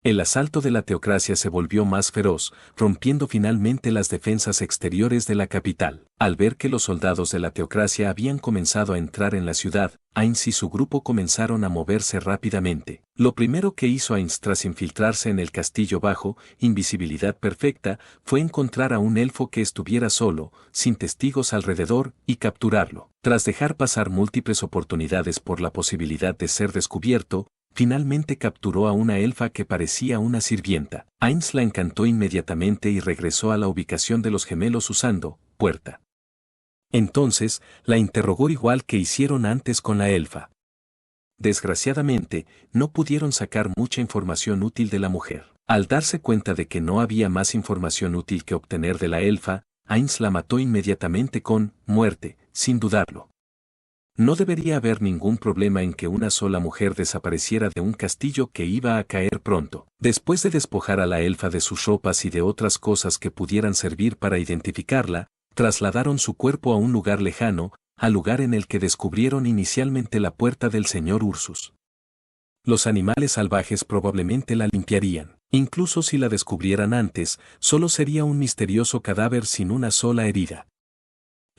El asalto de la teocracia se volvió más feroz, rompiendo finalmente las defensas exteriores de la capital. Al ver que los soldados de la teocracia habían comenzado a entrar en la ciudad, Ainz y su grupo comenzaron a moverse rápidamente. Lo primero que hizo Ainz tras infiltrarse en el castillo bajo invisibilidad perfecta fue encontrar a un elfo que estuviera solo, sin testigos alrededor, y capturarlo. Tras dejar pasar múltiples oportunidades por la posibilidad de ser descubierto, finalmente capturó a una elfa que parecía una sirvienta. Ainz la encantó inmediatamente y regresó a la ubicación de los gemelos usando puerta. Entonces, la interrogó igual que hicieron antes con la elfa. Desgraciadamente, no pudieron sacar mucha información útil de la mujer. Al darse cuenta de que no había más información útil que obtener de la elfa, Ainz la mató inmediatamente con muerte, sin dudarlo. No debería haber ningún problema en que una sola mujer desapareciera de un castillo que iba a caer pronto. Después de despojar a la elfa de sus ropas y de otras cosas que pudieran servir para identificarla, trasladaron su cuerpo a un lugar lejano, al lugar en el que descubrieron inicialmente la puerta del señor Ursus. Los animales salvajes probablemente la limpiarían. Incluso si la descubrieran antes, solo sería un misterioso cadáver sin una sola herida.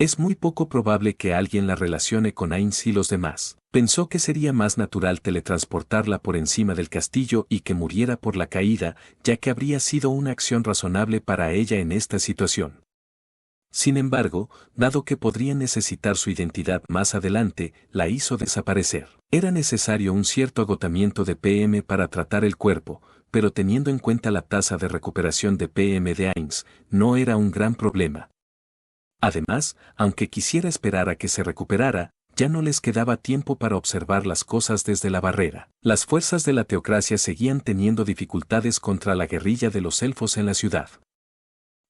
Es muy poco probable que alguien la relacione con Ainz y los demás. Pensó que sería más natural teletransportarla por encima del castillo y que muriera por la caída, ya que habría sido una acción razonable para ella en esta situación. Sin embargo, dado que podría necesitar su identidad más adelante, la hizo desaparecer. Era necesario un cierto agotamiento de PM para tratar el cuerpo, pero teniendo en cuenta la tasa de recuperación de PM de Ainz, no era un gran problema. Además, aunque quisiera esperar a que se recuperara, ya no les quedaba tiempo para observar las cosas desde la barrera. Las fuerzas de la teocracia seguían teniendo dificultades contra la guerrilla de los elfos en la ciudad.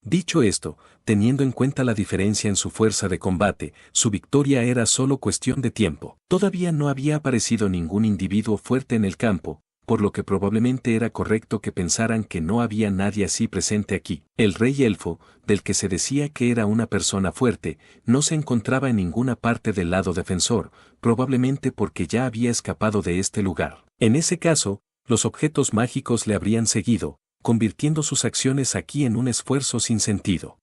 Dicho esto, teniendo en cuenta la diferencia en su fuerza de combate, su victoria era solo cuestión de tiempo. Todavía no había aparecido ningún individuo fuerte en el campo, por lo que probablemente era correcto que pensaran que no había nadie así presente aquí. El rey elfo, del que se decía que era una persona fuerte, no se encontraba en ninguna parte del lado defensor, probablemente porque ya había escapado de este lugar. En ese caso, los objetos mágicos le habrían seguido, convirtiendo sus acciones aquí en un esfuerzo sin sentido.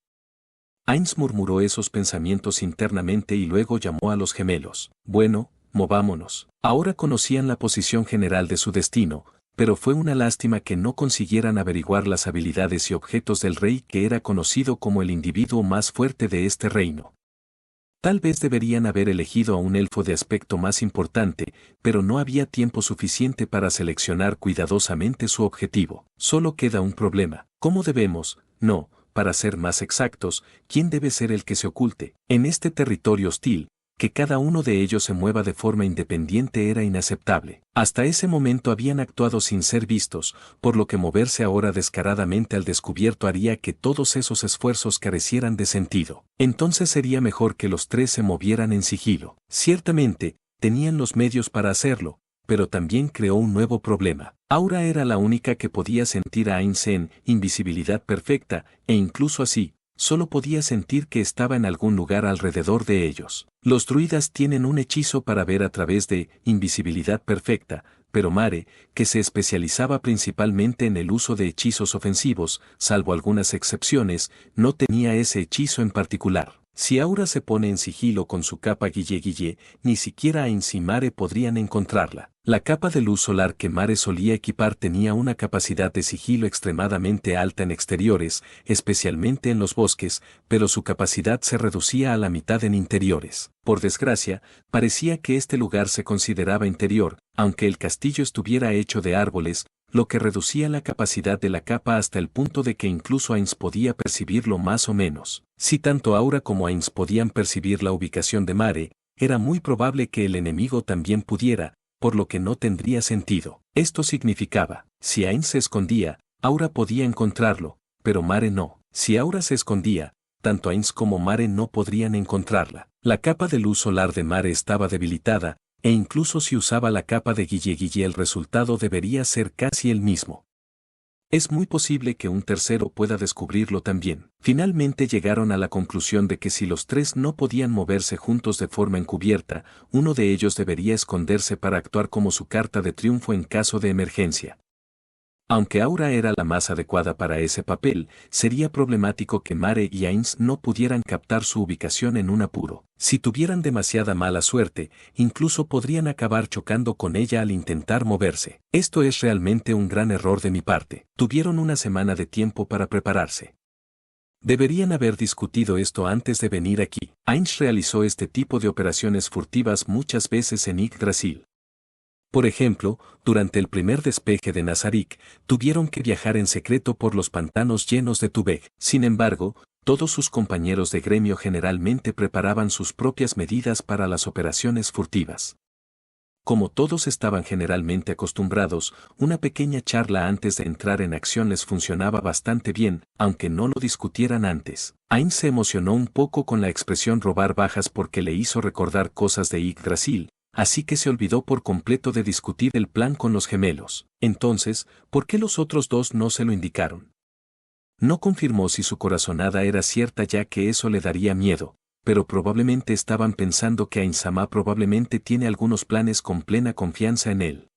Ainz murmuró esos pensamientos internamente y luego llamó a los gemelos. Bueno, movámonos. Ahora conocían la posición general de su destino, pero fue una lástima que no consiguieran averiguar las habilidades y objetos del rey que era conocido como el individuo más fuerte de este reino. Tal vez deberían haber elegido a un elfo de aspecto más importante, pero no había tiempo suficiente para seleccionar cuidadosamente su objetivo. Solo queda un problema. ¿Cómo debemos? No, para ser más exactos, ¿quién debe ser el que se oculte? En este territorio hostil, que cada uno de ellos se mueva de forma independiente era inaceptable. Hasta ese momento habían actuado sin ser vistos, por lo que moverse ahora descaradamente al descubierto haría que todos esos esfuerzos carecieran de sentido. Entonces sería mejor que los tres se movieran en sigilo. Ciertamente, tenían los medios para hacerlo, pero también creó un nuevo problema. Aura era la única que podía sentir a Ainz en invisibilidad perfecta, e incluso así, solo podía sentir que estaba en algún lugar alrededor de ellos. Los druidas tienen un hechizo para ver a través de invisibilidad perfecta, pero Mare, que se especializaba principalmente en el uso de hechizos ofensivos, salvo algunas excepciones, no tenía ese hechizo en particular. Si Aura se pone en sigilo con su capa Guille, ni siquiera Ainz y Mare podrían encontrarla. La capa de luz solar que Mare solía equipar tenía una capacidad de sigilo extremadamente alta en exteriores, especialmente en los bosques, pero su capacidad se reducía a la mitad en interiores. Por desgracia, parecía que este lugar se consideraba interior, aunque el castillo estuviera hecho de árboles, lo que reducía la capacidad de la capa hasta el punto de que incluso Ainz podía percibirlo más o menos. Si tanto Aura como Ainz podían percibir la ubicación de Mare, era muy probable que el enemigo también pudiera, por lo que no tendría sentido. Esto significaba, si Ainz se escondía, Aura podía encontrarlo, pero Mare no. Si Aura se escondía, tanto Ainz como Mare no podrían encontrarla. La capa de luz solar de Mare estaba debilitada, e incluso si usaba la capa de Guille el resultado debería ser casi el mismo. Es muy posible que un tercero pueda descubrirlo también. Finalmente llegaron a la conclusión de que si los tres no podían moverse juntos de forma encubierta, uno de ellos debería esconderse para actuar como su carta de triunfo en caso de emergencia. Aunque Aura era la más adecuada para ese papel, sería problemático que Mare y Ainz no pudieran captar su ubicación en un apuro. Si tuvieran demasiada mala suerte, incluso podrían acabar chocando con ella al intentar moverse. Esto es realmente un gran error de mi parte. Tuvieron una semana de tiempo para prepararse. Deberían haber discutido esto antes de venir aquí. Ainz realizó este tipo de operaciones furtivas muchas veces en Yggdrasil. Por ejemplo, durante el primer despeje de Nazarick, tuvieron que viajar en secreto por los pantanos llenos de Tubek. Sin embargo, todos sus compañeros de gremio generalmente preparaban sus propias medidas para las operaciones furtivas. Como todos estaban generalmente acostumbrados, una pequeña charla antes de entrar en acción les funcionaba bastante bien, aunque no lo discutieran antes. Ainz se emocionó un poco con la expresión robar bajas porque le hizo recordar cosas de Yggdrasil, así que se olvidó por completo de discutir el plan con los gemelos. Entonces, ¿por qué los otros dos no se lo indicaron? No confirmó si su corazonada era cierta ya que eso le daría miedo, pero probablemente estaban pensando que Ainz-sama probablemente tiene algunos planes con plena confianza en él.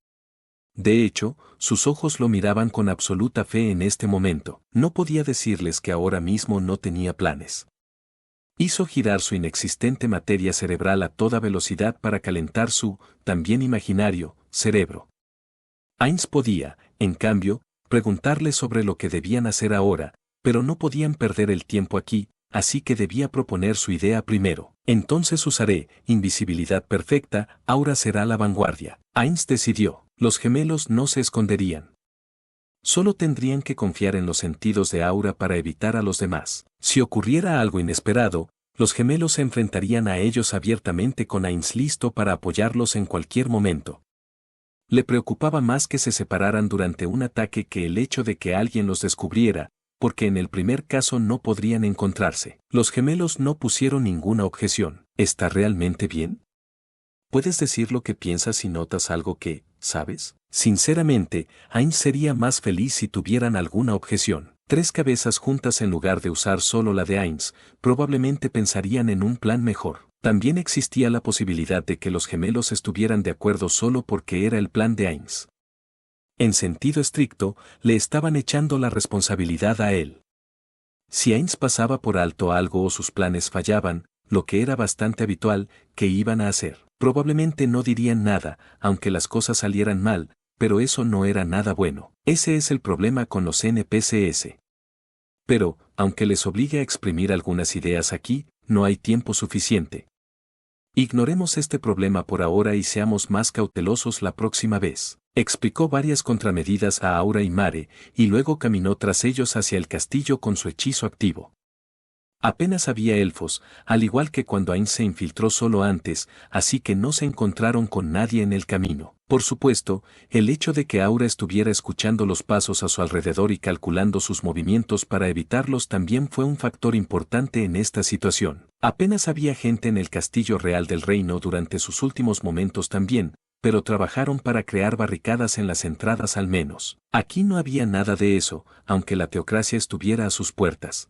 De hecho, sus ojos lo miraban con absoluta fe en este momento. No podía decirles que ahora mismo no tenía planes. Hizo girar su inexistente materia cerebral a toda velocidad para calentar su, también imaginario, cerebro. Ainz podía, en cambio, preguntarle sobre lo que debían hacer ahora, pero no podían perder el tiempo aquí, así que debía proponer su idea primero. Entonces usaré invisibilidad perfecta, Aura será la vanguardia. Ainz decidió, los gemelos no se esconderían. Solo tendrían que confiar en los sentidos de Aura para evitar a los demás. Si ocurriera algo inesperado, los gemelos se enfrentarían a ellos abiertamente con Ainz listo para apoyarlos en cualquier momento. Le preocupaba más que se separaran durante un ataque que el hecho de que alguien los descubriera, porque en el primer caso no podrían encontrarse. Los gemelos no pusieron ninguna objeción. ¿Está realmente bien? ¿Puedes decir lo que piensas si notas algo que, sabes? Sinceramente, Ainz sería más feliz si tuvieran alguna objeción. 3 cabezas juntas en lugar de usar solo la de Ainz, probablemente pensarían en un plan mejor. También existía la posibilidad de que los gemelos estuvieran de acuerdo solo porque era el plan de Ainz. En sentido estricto, le estaban echando la responsabilidad a él. Si Ainz pasaba por alto algo o sus planes fallaban, lo que era bastante habitual, ¿qué iban a hacer? Probablemente no dirían nada, aunque las cosas salieran mal, pero eso no era nada bueno. Ese es el problema con los NPCs. Pero, aunque les obligue a exprimir algunas ideas aquí, no hay tiempo suficiente. Ignoremos este problema por ahora y seamos más cautelosos la próxima vez. Explicó varias contramedidas a Aura y Mare, y luego caminó tras ellos hacia el castillo con su hechizo activo. Apenas había elfos, al igual que cuando Ainz se infiltró solo antes, así que no se encontraron con nadie en el camino. Por supuesto, el hecho de que Aura estuviera escuchando los pasos a su alrededor y calculando sus movimientos para evitarlos también fue un factor importante en esta situación. Apenas había gente en el castillo real del reino durante sus últimos momentos también, pero trabajaron para crear barricadas en las entradas al menos. Aquí no había nada de eso, aunque la teocracia estuviera a sus puertas.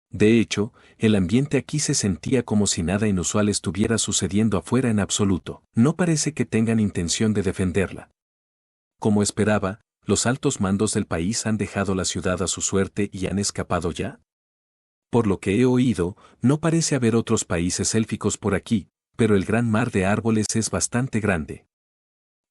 De hecho, el ambiente aquí se sentía como si nada inusual estuviera sucediendo afuera en absoluto. No parece que tengan intención de defenderla. Como esperaba, los altos mandos del país han dejado la ciudad a su suerte y han escapado ya. Por lo que he oído, no parece haber otros países élficos por aquí, pero el gran mar de árboles es bastante grande.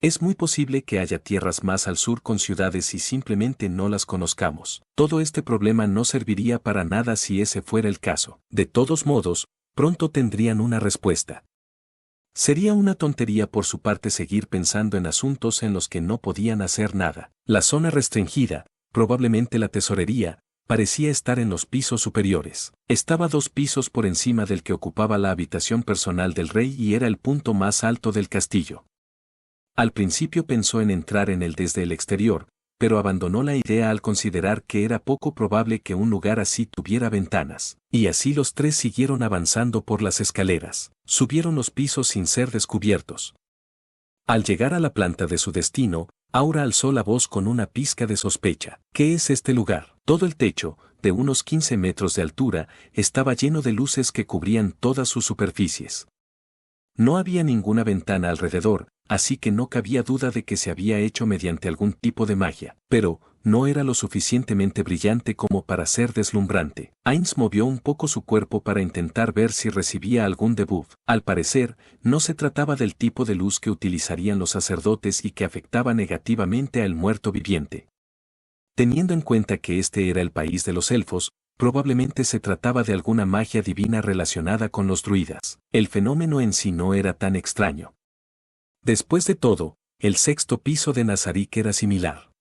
Es muy posible que haya tierras más al sur con ciudades y simplemente no las conozcamos. Todo este problema no serviría para nada si ese fuera el caso. De todos modos, pronto tendrían una respuesta. Sería una tontería por su parte seguir pensando en asuntos en los que no podían hacer nada. La zona restringida, probablemente la tesorería, parecía estar en los pisos superiores. Estaba 2 pisos por encima del que ocupaba la habitación personal del rey y era el punto más alto del castillo. Al principio pensó en entrar en él desde el exterior, pero abandonó la idea al considerar que era poco probable que un lugar así tuviera ventanas. Y así los 3 siguieron avanzando por las escaleras. Subieron los pisos sin ser descubiertos. Al llegar a la planta de su destino, Aura alzó la voz con una pizca de sospecha. ¿Qué es este lugar? Todo el techo, de unos 15 metros de altura, estaba lleno de luces que cubrían todas sus superficies. No había ninguna ventana alrededor, así que no cabía duda de que se había hecho mediante algún tipo de magia, pero no era lo suficientemente brillante como para ser deslumbrante. Ainz movió un poco su cuerpo para intentar ver si recibía algún debuff. Al parecer, no se trataba del tipo de luz que utilizarían los sacerdotes y que afectaba negativamente al muerto viviente. Teniendo en cuenta que este era el país de los elfos, probablemente se trataba de alguna magia divina relacionada con los druidas. El fenómeno en sí no era tan extraño. Después de todo, el sexto piso de Nazarick era similar.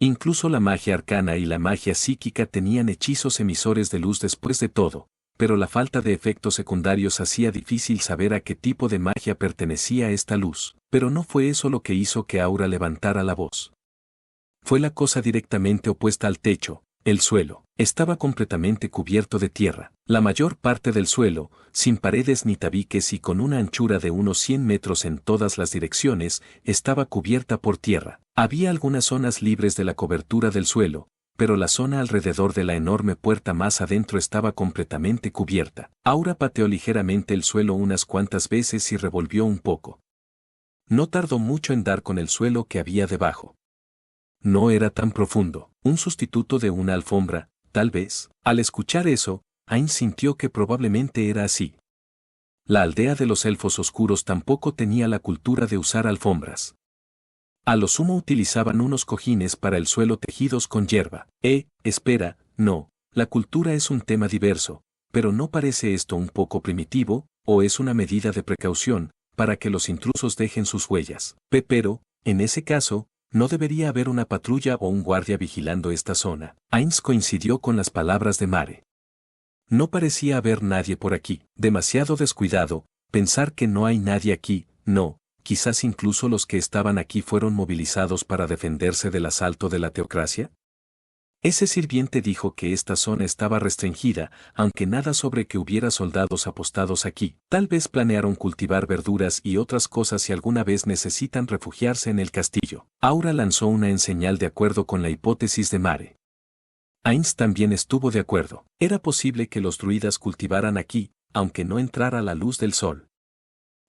Incluso la magia arcana y la magia psíquica tenían hechizos emisores de luz después de todo, pero la falta de efectos secundarios hacía difícil saber a qué tipo de magia pertenecía esta luz. Pero no fue eso lo que hizo que Aura levantara la voz. Fue la cosa directamente opuesta al techo. El suelo estaba completamente cubierto de tierra. La mayor parte del suelo, sin paredes ni tabiques y con una anchura de unos 100 metros en todas las direcciones, estaba cubierta por tierra. Había algunas zonas libres de la cobertura del suelo, pero la zona alrededor de la enorme puerta más adentro estaba completamente cubierta. Aura pateó ligeramente el suelo unas cuantas veces y revolvió un poco. No tardó mucho en dar con el suelo que había debajo. No era tan profundo, un sustituto de una alfombra, tal vez. Al escuchar eso, Ainz sintió que probablemente era así. La aldea de los elfos oscuros tampoco tenía la cultura de usar alfombras. A lo sumo utilizaban unos cojines para el suelo tejidos con hierba. Espera, no, la cultura es un tema diverso, pero ¿no parece esto un poco primitivo, o es una medida de precaución, para que los intrusos dejen sus huellas? Pero, en ese caso, no debería haber una patrulla o un guardia vigilando esta zona. Ainz coincidió con las palabras de Mare. No parecía haber nadie por aquí. Demasiado descuidado, pensar que no hay nadie aquí, no, quizás incluso los que estaban aquí fueron movilizados para defenderse del asalto de la teocracia. Ese sirviente dijo que esta zona estaba restringida, aunque nada sobre que hubiera soldados apostados aquí. Tal vez planearon cultivar verduras y otras cosas si alguna vez necesitan refugiarse en el castillo. Aura lanzó una en señal de acuerdo con la hipótesis de Mare. Ainz también estuvo de acuerdo. Era posible que los druidas cultivaran aquí, aunque no entrara la luz del sol.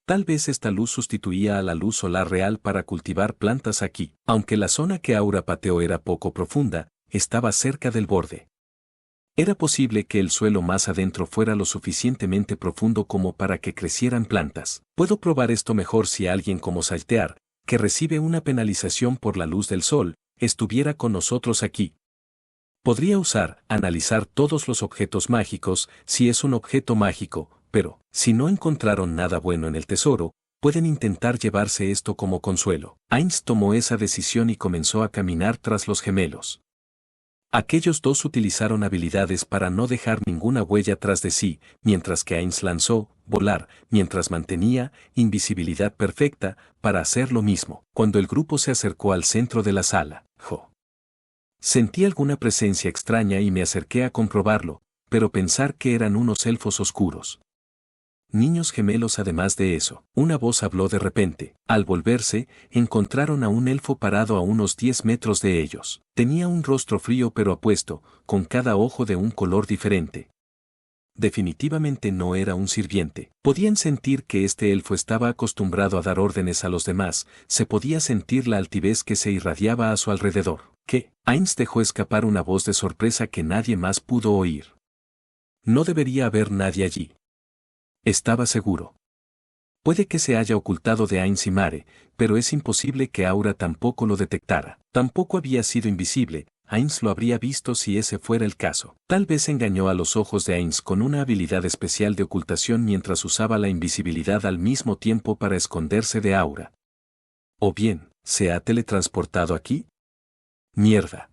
Tal vez esta luz sustituía a la luz solar real para cultivar plantas aquí. Aunque la zona que Aura pateó era poco profunda, estaba cerca del borde. Era posible que el suelo más adentro fuera lo suficientemente profundo como para que crecieran plantas. Puedo probar esto mejor si alguien como Saltear, que recibe una penalización por la luz del sol, estuviera con nosotros aquí. Podría analizar todos los objetos mágicos, si es un objeto mágico, pero, si no encontraron nada bueno en el tesoro, pueden intentar llevarse esto como consuelo. Ainz tomó esa decisión y comenzó a caminar tras los gemelos. Aquellos dos utilizaron habilidades para no dejar ninguna huella tras de sí, mientras que Ainz lanzó, volar, mientras mantenía, invisibilidad perfecta, para hacer lo mismo. Cuando el grupo se acercó al centro de la sala, sentí alguna presencia extraña y me acerqué a comprobarlo, pero pensar que eran unos elfos oscuros. Niños gemelos. Además de eso, una voz habló de repente. Al volverse, encontraron a un elfo parado a unos 10 metros de ellos. Tenía un rostro frío pero apuesto, con cada ojo de un color diferente. Definitivamente no era un sirviente. Podían sentir que este elfo estaba acostumbrado a dar órdenes a los demás, se podía sentir la altivez que se irradiaba a su alrededor. ¿Qué? Ainz dejó escapar una voz de sorpresa que nadie más pudo oír. No debería haber nadie allí. Estaba seguro. Puede que se haya ocultado de Ainz y Mare, pero es imposible que Aura tampoco lo detectara. Tampoco había sido invisible, Ainz lo habría visto si ese fuera el caso. Tal vez engañó a los ojos de Ainz con una habilidad especial de ocultación mientras usaba la invisibilidad al mismo tiempo para esconderse de Aura. O bien, ¿se ha teletransportado aquí? Mierda.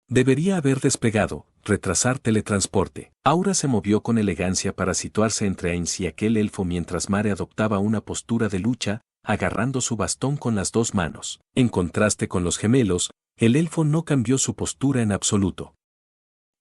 Debería haber despegado, retrasar teletransporte. Aura se movió con elegancia para situarse entre Ainz y aquel elfo mientras Mare adoptaba una postura de lucha, agarrando su bastón con las dos manos. En contraste con los gemelos, el elfo no cambió su postura en absoluto.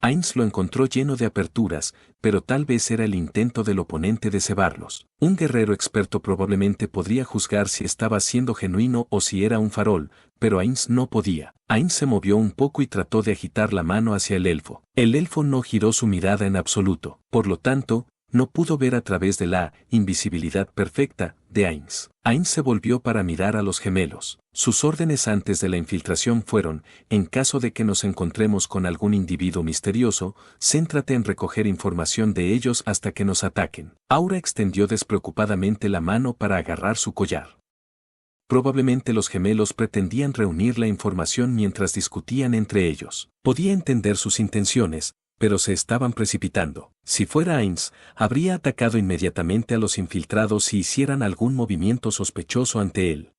Ainz lo encontró lleno de aperturas, pero tal vez era el intento del oponente de cebarlos. Un guerrero experto probablemente podría juzgar si estaba siendo genuino o si era un farol, pero Ainz no podía. Ainz se movió un poco y trató de agitar la mano hacia el elfo. El elfo no giró su mirada en absoluto. Por lo tanto, no pudo ver a través de la invisibilidad perfecta de Ainz. Ainz se volvió para mirar a los gemelos. Sus órdenes antes de la infiltración fueron, en caso de que nos encontremos con algún individuo misterioso, céntrate en recoger información de ellos hasta que nos ataquen. Aura extendió despreocupadamente la mano para agarrar su collar. Probablemente los gemelos pretendían reunir la información mientras discutían entre ellos. Podía entender sus intenciones, pero se estaban precipitando. Si fuera Ainz, habría atacado inmediatamente a los infiltrados si hicieran algún movimiento sospechoso ante él.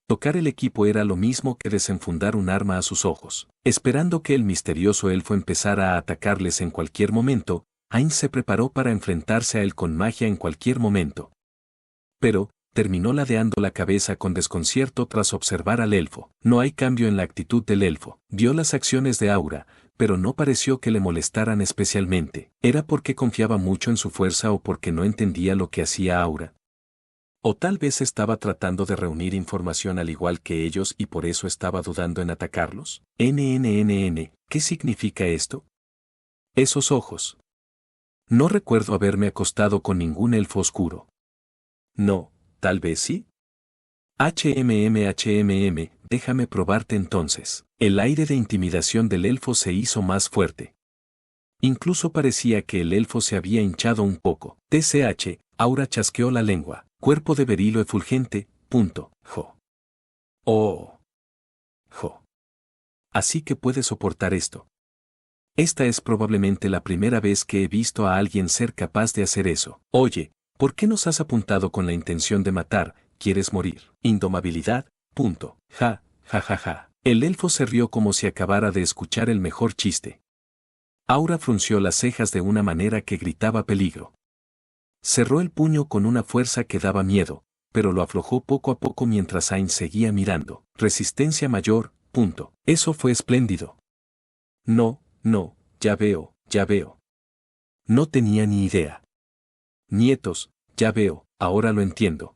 Tocar el equipo era lo mismo que desenfundar un arma a sus ojos. Esperando que el misterioso elfo empezara a atacarles en cualquier momento, Ainz se preparó para enfrentarse a él con magia en cualquier momento. Pero, terminó ladeando la cabeza con desconcierto tras observar al elfo. No hay cambio en la actitud del elfo. Vio las acciones de Aura, pero no pareció que le molestaran especialmente. ¿Era porque confiaba mucho en su fuerza o porque no entendía lo que hacía Aura? O tal vez estaba tratando de reunir información al igual que ellos y por eso estaba dudando en atacarlos. ¿Qué significa esto? Esos ojos. No recuerdo haberme acostado con ningún elfo oscuro. No, tal vez sí. Déjame probarte entonces. El aire de intimidación del elfo se hizo más fuerte. Incluso parecía que el elfo se había hinchado un poco. Aura chasqueó la lengua. Cuerpo de berilo efulgente, jo. Oh. Jo. Así que puedes soportar esto. Esta es probablemente la primera vez que he visto a alguien ser capaz de hacer eso. Oye, ¿por qué nos has apuntado con la intención de matar? ¿Quieres morir? Indomabilidad, Ja. El elfo se rió como si acabara de escuchar el mejor chiste. Aura frunció las cejas de una manera que gritaba peligro. Cerró el puño con una fuerza que daba miedo, pero lo aflojó poco a poco mientras Ainz seguía mirando. Resistencia mayor, Eso fue espléndido. No, ya veo. No tenía ni idea. Nietos, ya veo, ahora lo entiendo.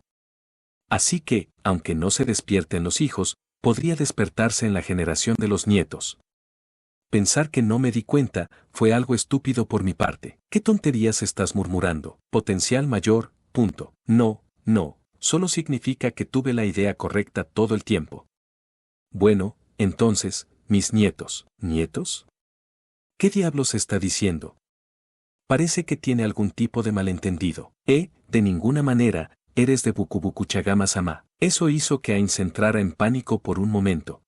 Así que, aunque no se despierten los hijos, podría despertarse en la generación de los nietos. Pensar que no me di cuenta fue algo estúpido por mi parte. ¿Qué tonterías estás murmurando? Potencial mayor, No, solo significa que tuve la idea correcta todo el tiempo. Bueno, entonces, mis nietos. ¿Nietos? ¿Qué diablos está diciendo? Parece que tiene algún tipo de malentendido. De ninguna manera, eres de Bukubukuchagama-sama. Eso hizo que Ainz entrara en pánico por un momento.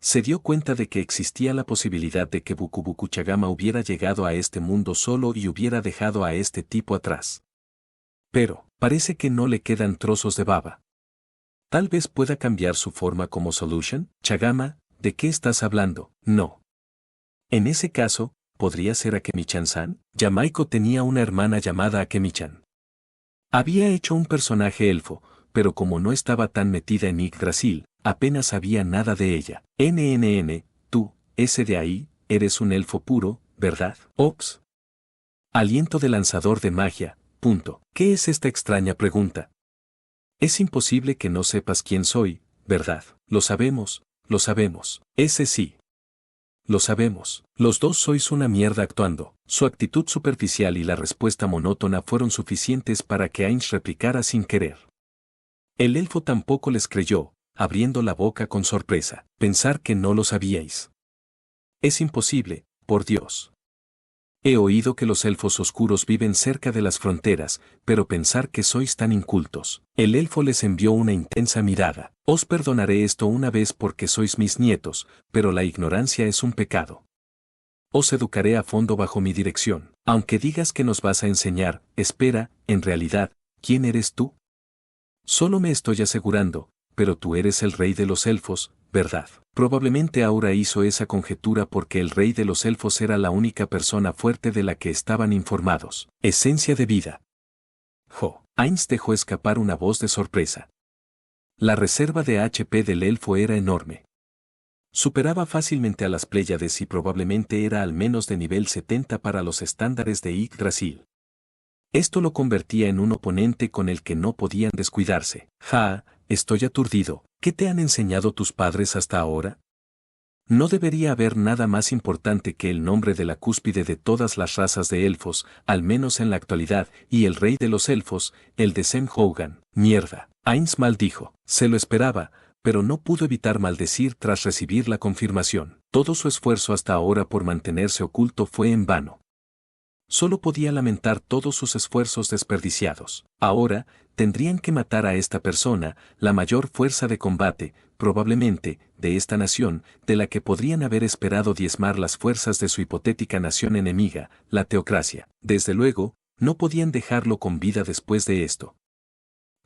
Se dio cuenta de que existía la posibilidad de que Bukubukuchagama hubiera llegado a este mundo solo y hubiera dejado a este tipo atrás. Pero, parece que no le quedan trozos de baba. Tal vez pueda cambiar su forma como Solution. Chagama, ¿de qué estás hablando? No. En ese caso, ¿podría ser Akemi-chan-san? Yamaiko tenía una hermana llamada Akemi-chan. Había hecho un personaje elfo, pero como no estaba tan metida en Yggdrasil, apenas sabía nada de ella. Tú, ese de ahí, eres un elfo puro, ¿verdad? Ops. Aliento de lanzador de magia, ¿Qué es esta extraña pregunta? Es imposible que no sepas quién soy, ¿verdad? Lo sabemos. Ese sí. Lo sabemos. Los dos sois una mierda actuando. Su actitud superficial y la respuesta monótona fueron suficientes para que Ainz replicara sin querer. El elfo tampoco les creyó, abriendo la boca con sorpresa. Pensar que no lo sabíais. Es imposible, por Dios. He oído que los elfos oscuros viven cerca de las fronteras, pero pensar que sois tan incultos. El elfo les envió una intensa mirada. Os perdonaré esto una vez porque sois mis nietos, pero la ignorancia es un pecado. Os educaré a fondo bajo mi dirección. Aunque digas que nos vas a enseñar, espera, en realidad, ¿quién eres tú? Solo me estoy asegurando, pero tú eres el rey de los elfos, ¿verdad? Probablemente Aura hizo esa conjetura porque el rey de los elfos era la única persona fuerte de la que estaban informados. Esencia de vida. Ainz dejó escapar una voz de sorpresa. La reserva de HP del elfo era enorme. Superaba fácilmente a las Pléyades y probablemente era al menos de nivel 70 para los estándares de Yggdrasil. Esto lo convertía en un oponente con el que no podían descuidarse. Estoy aturdido. ¿Qué te han enseñado tus padres hasta ahora? No debería haber nada más importante que el nombre de la cúspide de todas las razas de elfos, al menos en la actualidad, y el rey de los elfos, el de Sem Hogan. Mierda. Ainz maldijo. Se lo esperaba, pero no pudo evitar maldecir tras recibir la confirmación. Todo su esfuerzo hasta ahora por mantenerse oculto fue en vano. Solo podía lamentar todos sus esfuerzos desperdiciados. Ahora, tendrían que matar a esta persona, la mayor fuerza de combate, probablemente, de esta nación, de la que podrían haber esperado diezmar las fuerzas de su hipotética nación enemiga, la teocracia. Desde luego, no podían dejarlo con vida después de esto.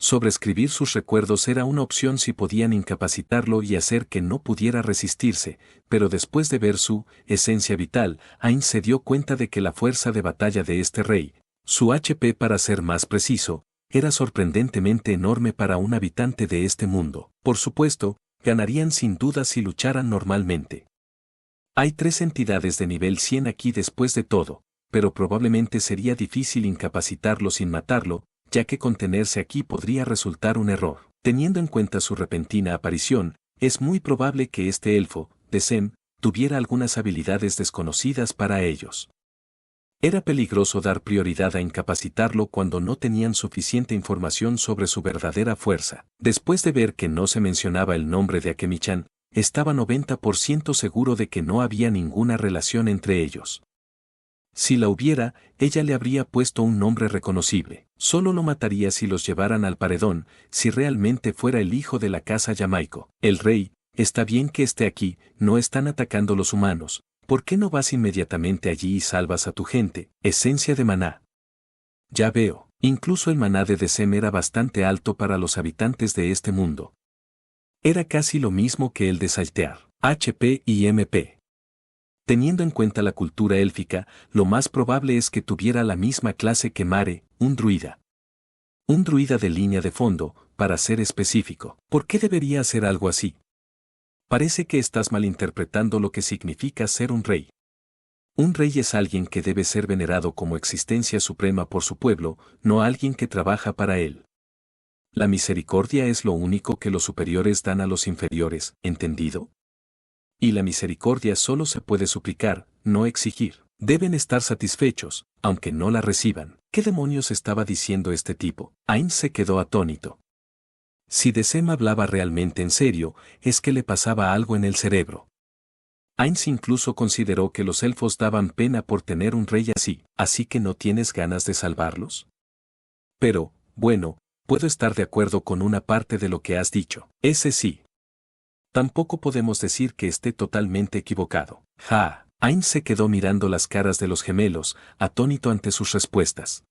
Sobreescribir sus recuerdos era una opción si podían incapacitarlo y hacer que no pudiera resistirse, pero después de ver su esencia vital, Ainz se dio cuenta de que la fuerza de batalla de este rey, su HP para ser más preciso, era sorprendentemente enorme para un habitante de este mundo. Por supuesto, ganarían sin duda si lucharan normalmente. Hay 3 entidades de nivel 100 aquí después de todo, pero probablemente sería difícil incapacitarlo sin matarlo, ya que contenerse aquí podría resultar un error. Teniendo en cuenta su repentina aparición, es muy probable que este elfo, de Sem, tuviera algunas habilidades desconocidas para ellos. Era peligroso dar prioridad a incapacitarlo cuando no tenían suficiente información sobre su verdadera fuerza. Después de ver que no se mencionaba el nombre de Akemi-chan, estaba 90% seguro de que no había ninguna relación entre ellos. Si la hubiera, ella le habría puesto un nombre reconocible. Solo lo mataría si los llevaran al paredón, si realmente fuera el hijo de la casa Yamaiko. El rey, está bien que esté aquí, no están atacando los humanos. ¿Por qué no vas inmediatamente allí y salvas a tu gente? Esencia de maná. Ya veo, incluso el maná de Desem era bastante alto para los habitantes de este mundo. Era casi lo mismo que el de Saltear, HP y MP. Teniendo en cuenta la cultura élfica, lo más probable es que tuviera la misma clase que Mare, un druida. Un druida de línea de fondo, para ser específico. ¿Por qué debería hacer algo así? Parece que estás malinterpretando lo que significa ser un rey. Un rey es alguien que debe ser venerado como existencia suprema por su pueblo, no alguien que trabaja para él. La misericordia es lo único que los superiores dan a los inferiores, ¿entendido? Y la misericordia solo se puede suplicar, no exigir. Deben estar satisfechos, aunque no la reciban. ¿Qué demonios estaba diciendo este tipo? Ainz se quedó atónito. Si Desem hablaba realmente en serio, es que le pasaba algo en el cerebro. Ainz incluso consideró que los elfos daban pena por tener un rey así que no tienes ganas de salvarlos. Pero, bueno, puedo estar de acuerdo con una parte de lo que has dicho. Ese sí. Tampoco podemos decir que esté totalmente equivocado. Ainz se quedó mirando las caras de los gemelos, atónito ante sus respuestas.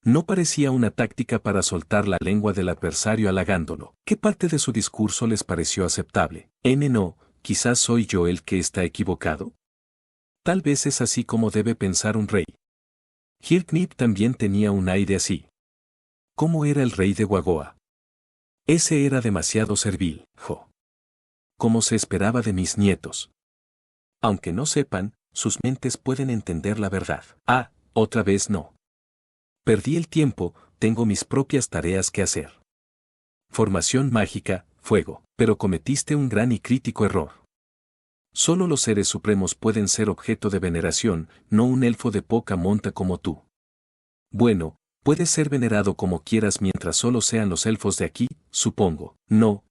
No parecía una táctica para soltar la lengua del adversario halagándolo. ¿Qué parte de su discurso les pareció aceptable? No, quizás soy yo el que está equivocado. Tal vez es así como debe pensar un rey. Hirknip también tenía un aire así. ¿Cómo era el rey de Wagoa? Ese era demasiado servil, como se esperaba de mis nietos. Aunque no sepan, sus mentes pueden entender la verdad. Otra vez no. Perdí el tiempo, tengo mis propias tareas que hacer. Formación mágica, fuego, pero cometiste un gran y crítico error. Solo los seres supremos pueden ser objeto de veneración, no un elfo de poca monta como tú. Bueno, puedes ser venerado como quieras mientras solo sean los elfos de aquí, supongo. No,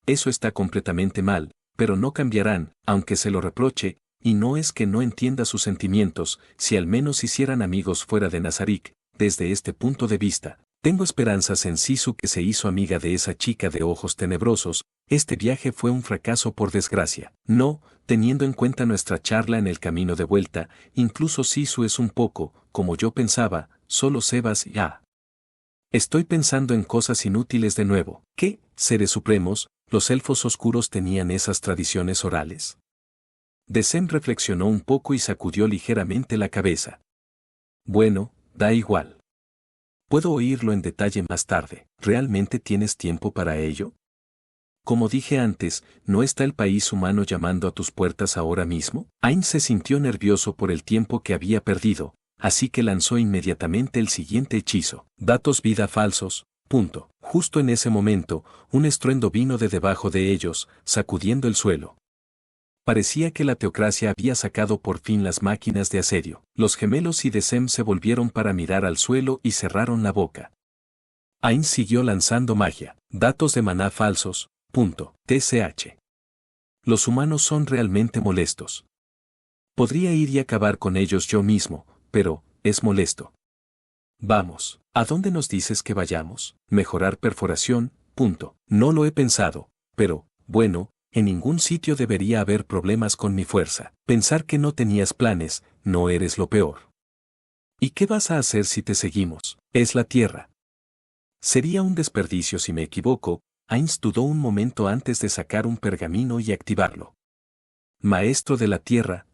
eso está completamente mal, pero no cambiarán, aunque se lo reproche, y no es que no entienda sus sentimientos, si al menos hicieran amigos fuera de Nazarick. Desde este punto de vista, tengo esperanzas en Sisu que se hizo amiga de esa chica de ojos tenebrosos. Este viaje fue un fracaso por desgracia. No, teniendo en cuenta nuestra charla en el camino de vuelta, incluso Sisu es un poco, como yo pensaba, solo Sebas y Estoy pensando en cosas inútiles de nuevo. ¿Qué, seres supremos, los elfos oscuros tenían esas tradiciones orales? Desem reflexionó un poco y sacudió ligeramente la cabeza. Bueno, da igual. Puedo oírlo en detalle más tarde. ¿Realmente tienes tiempo para ello? Como dije antes, ¿no está el país humano llamando a tus puertas ahora mismo? Ainz se sintió nervioso por el tiempo que había perdido, así que lanzó inmediatamente el siguiente hechizo. Datos vida falsos. Justo en ese momento, un estruendo vino de debajo de ellos, sacudiendo el suelo. Parecía que la teocracia había sacado por fin las máquinas de asedio. Los gemelos y Decem se volvieron para mirar al suelo y cerraron la boca. Ainz siguió lanzando magia. Datos de maná falsos. TCH. Los humanos son realmente molestos. Podría ir y acabar con ellos yo mismo, pero, es molesto. Vamos, ¿a dónde nos dices que vayamos? Mejorar perforación. No lo he pensado, pero, bueno, en ningún sitio debería haber problemas con mi fuerza. Pensar que no tenías planes, no eres lo peor. ¿Y qué vas a hacer si te seguimos? Es la Tierra. Sería un desperdicio si me equivoco. Ainz dudó un momento antes de sacar un pergamino y activarlo. Maestro de la Tierra.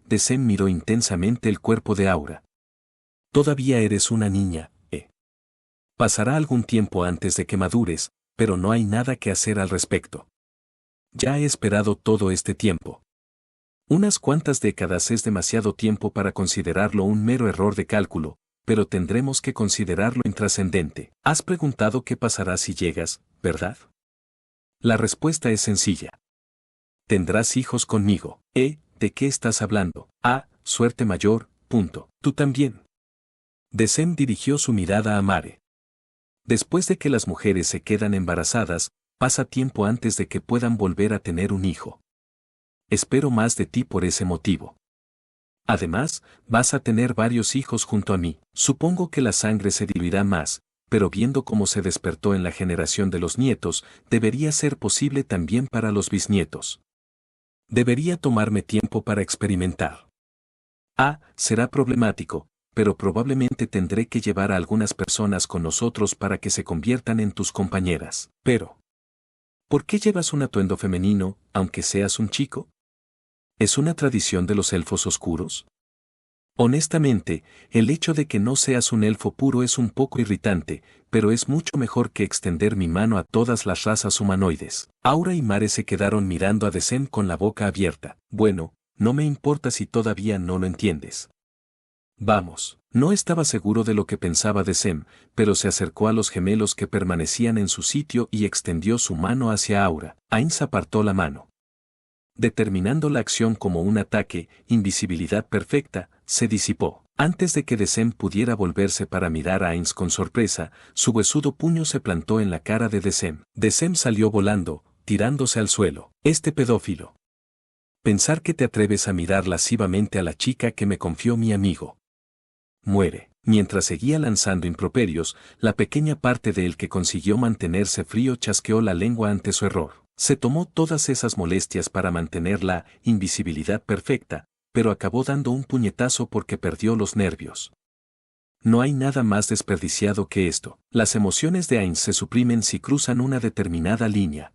Decem miró intensamente el cuerpo de Aura. Todavía eres una niña, Pasará algún tiempo antes de que madures, pero no hay nada que hacer al respecto. Ya he esperado todo este tiempo. Unas cuantas décadas es demasiado tiempo para considerarlo un mero error de cálculo, pero tendremos que considerarlo intrascendente. Has preguntado qué pasará si llegas, ¿verdad? La respuesta es sencilla. Tendrás hijos conmigo. ¿De qué estás hablando? Suerte mayor. Tú también. Decem dirigió su mirada a Mare. Después de que las mujeres se quedan embarazadas, pasa tiempo antes de que puedan volver a tener un hijo. Espero más de ti por ese motivo. Además, vas a tener varios hijos junto a mí. Supongo que la sangre se diluirá más, pero viendo cómo se despertó en la generación de los nietos, debería ser posible también para los bisnietos. Debería tomarme tiempo para experimentar. Será problemático, pero probablemente tendré que llevar a algunas personas con nosotros para que se conviertan en tus compañeras. Pero, ¿por qué llevas un atuendo femenino, aunque seas un chico? ¿Es una tradición de los elfos oscuros? Honestamente, el hecho de que no seas un elfo puro es un poco irritante, pero es mucho mejor que extender mi mano a todas las razas humanoides. Aura y Mare se quedaron mirando a Decem con la boca abierta. Bueno, no me importa si todavía no lo entiendes. Vamos, no estaba seguro de lo que pensaba Decem, pero se acercó a los gemelos que permanecían en su sitio y extendió su mano hacia Aura. Ainz apartó la mano. Determinando la acción como un ataque, invisibilidad perfecta, se disipó. Antes de que Decem pudiera volverse para mirar a Ainz con sorpresa, su huesudo puño se plantó en la cara de Decem. Decem salió volando, tirándose al suelo. Este pedófilo. Pensar que te atreves a mirar lascivamente a la chica que me confió mi amigo. Muere. Mientras seguía lanzando improperios, la pequeña parte de él que consiguió mantenerse frío chasqueó la lengua ante su error. Se tomó todas esas molestias para mantener la invisibilidad perfecta, pero acabó dando un puñetazo porque perdió los nervios. No hay nada más desperdiciado que esto. Las emociones de Ainz se suprimen si cruzan una determinada línea.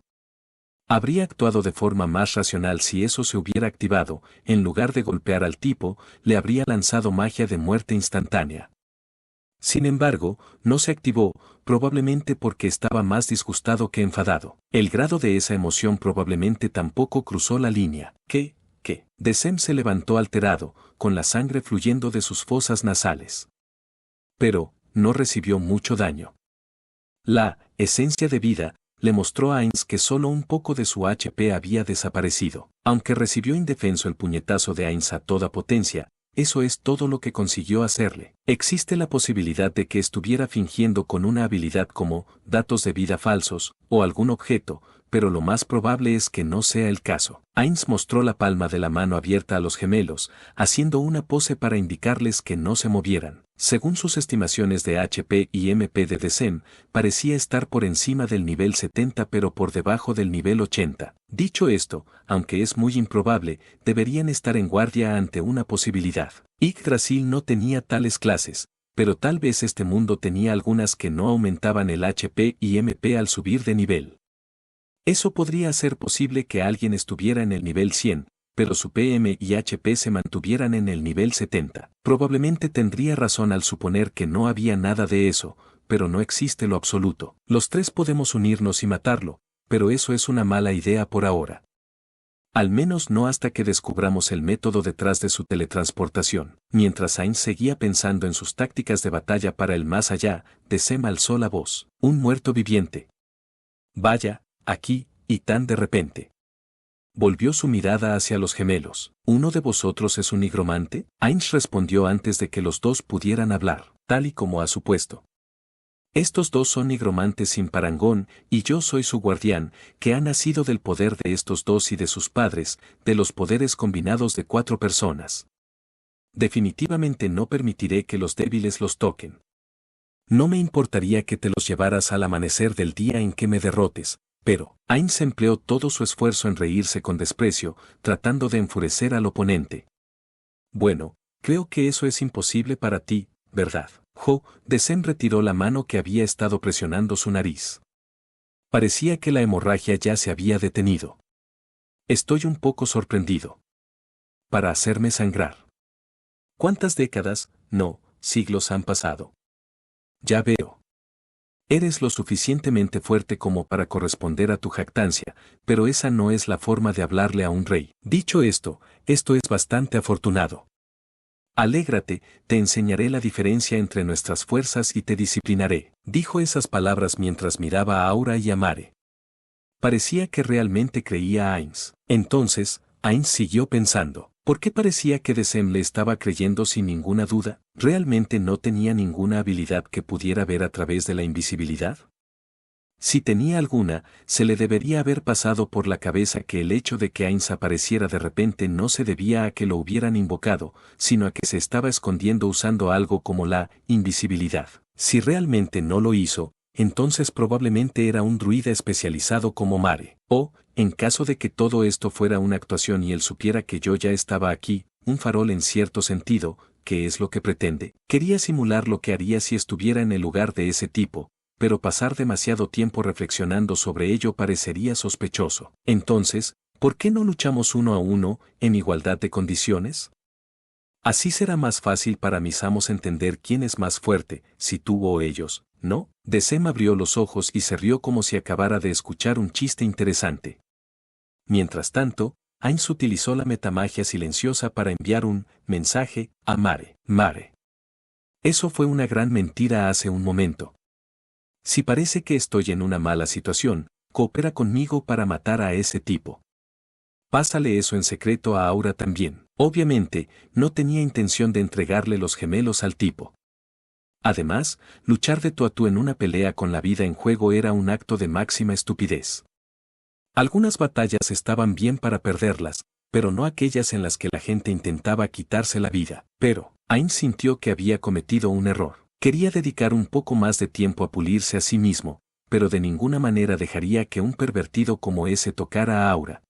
Habría actuado de forma más racional si eso se hubiera activado. En lugar de golpear al tipo, le habría lanzado magia de muerte instantánea. Sin embargo, no se activó, probablemente porque estaba más disgustado que enfadado. El grado de esa emoción probablemente tampoco cruzó la línea. ¿Qué? Decem se levantó alterado, con la sangre fluyendo de sus fosas nasales. Pero, no recibió mucho daño. La esencia de vida le mostró a Ainz que solo un poco de su HP había desaparecido. Aunque recibió indefenso el puñetazo de Ainz a toda potencia, eso es todo lo que consiguió hacerle. Existe la posibilidad de que estuviera fingiendo con una habilidad como datos de vida falsos o algún objeto, pero lo más probable es que no sea el caso. Ainz mostró la palma de la mano abierta a los gemelos, haciendo una pose para indicarles que no se movieran. Según sus estimaciones de HP y MP de Decem, parecía estar por encima del nivel 70 pero por debajo del nivel 80. Dicho esto, aunque es muy improbable, deberían estar en guardia ante una posibilidad. Yggdrasil no tenía tales clases, pero tal vez este mundo tenía algunas que no aumentaban el HP y MP al subir de nivel. Eso podría ser posible que alguien estuviera en el nivel 100, pero su PM y HP se mantuvieran en el nivel 70. Probablemente tendría razón al suponer que no había nada de eso, pero no existe lo absoluto. Los tres podemos unirnos y matarlo, pero eso es una mala idea por ahora. Al menos no hasta que descubramos el método detrás de su teletransportación. Mientras Ainz seguía pensando en sus tácticas de batalla para el más allá, Decem alzó la voz. Un muerto viviente. Vaya, aquí, y tan de repente. Volvió su mirada hacia los gemelos. ¿Uno de vosotros es un nigromante? Ainz respondió antes de que los dos pudieran hablar, tal y como ha supuesto. Estos dos son nigromantes sin parangón, y yo soy su guardián, que ha nacido del poder de estos dos y de sus padres, de los poderes combinados de 4 personas. Definitivamente no permitiré que los débiles los toquen. No me importaría que te los llevaras al amanecer del día en que me derrotes, pero Ainz empleó todo su esfuerzo en reírse con desprecio, tratando de enfurecer al oponente. Bueno, creo que eso es imposible para ti, ¿verdad? Desem retiró la mano que había estado presionando su nariz. Parecía que la hemorragia ya se había detenido. Estoy un poco sorprendido. Para hacerme sangrar. ¿Cuántas décadas, no, siglos han pasado? Ya veo. Eres lo suficientemente fuerte como para corresponder a tu jactancia, pero esa no es la forma de hablarle a un rey. Dicho esto es bastante afortunado. Alégrate, te enseñaré la diferencia entre nuestras fuerzas y te disciplinaré. Dijo esas palabras mientras miraba a Aura y a Mare. Parecía que realmente creía a Ainz. Entonces, Ainz siguió pensando. ¿Por qué parecía que Desem le estaba creyendo sin ninguna duda? ¿Realmente no tenía ninguna habilidad que pudiera ver a través de la invisibilidad? Si tenía alguna, se le debería haber pasado por la cabeza que el hecho de que Ainz apareciera de repente no se debía a que lo hubieran invocado, sino a que se estaba escondiendo usando algo como la invisibilidad. Si realmente no lo hizo, entonces probablemente era un druida especializado como Mare. O, en caso de que todo esto fuera una actuación y él supiera que yo ya estaba aquí, un farol en cierto sentido, ¿qué es lo que pretende? Quería simular lo que haría si estuviera en el lugar de ese tipo, pero pasar demasiado tiempo reflexionando sobre ello parecería sospechoso. Entonces, ¿por qué no luchamos uno a uno, en igualdad de condiciones? Así será más fácil para mis amos entender quién es más fuerte, si tú o ellos, ¿no? Desem abrió los ojos y se rió como si acabara de escuchar un chiste interesante. Mientras tanto, Ainz utilizó la metamagia silenciosa para enviar un mensaje a Mare. Mare. Eso fue una gran mentira hace un momento. Si parece que estoy en una mala situación, coopera conmigo para matar a ese tipo. Pásale eso en secreto a Aura también. Obviamente, no tenía intención de entregarle los gemelos al tipo. Además, luchar de tú a tú en una pelea con la vida en juego era un acto de máxima estupidez. Algunas batallas estaban bien para perderlas, pero no aquellas en las que la gente intentaba quitarse la vida. Pero, Ainz sintió que había cometido un error. Quería dedicar un poco más de tiempo a pulirse a sí mismo, pero de ninguna manera dejaría que un pervertido como ese tocara a Aura.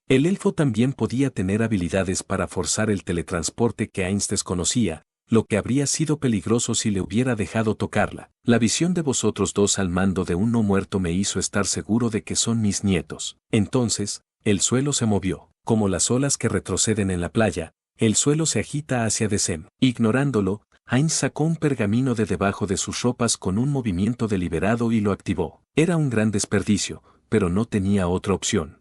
El elfo también podía tener habilidades para forzar el teletransporte que Ainz desconocía, lo que habría sido peligroso si le hubiera dejado tocarla. La visión de vosotros dos al mando de un no muerto me hizo estar seguro de que son mis nietos. Entonces, el suelo se movió. Como las olas que retroceden en la playa, el suelo se agita hacia Desem. Ignorándolo, Ainz sacó un pergamino de debajo de sus ropas con un movimiento deliberado y lo activó. Era un gran desperdicio, pero no tenía otra opción.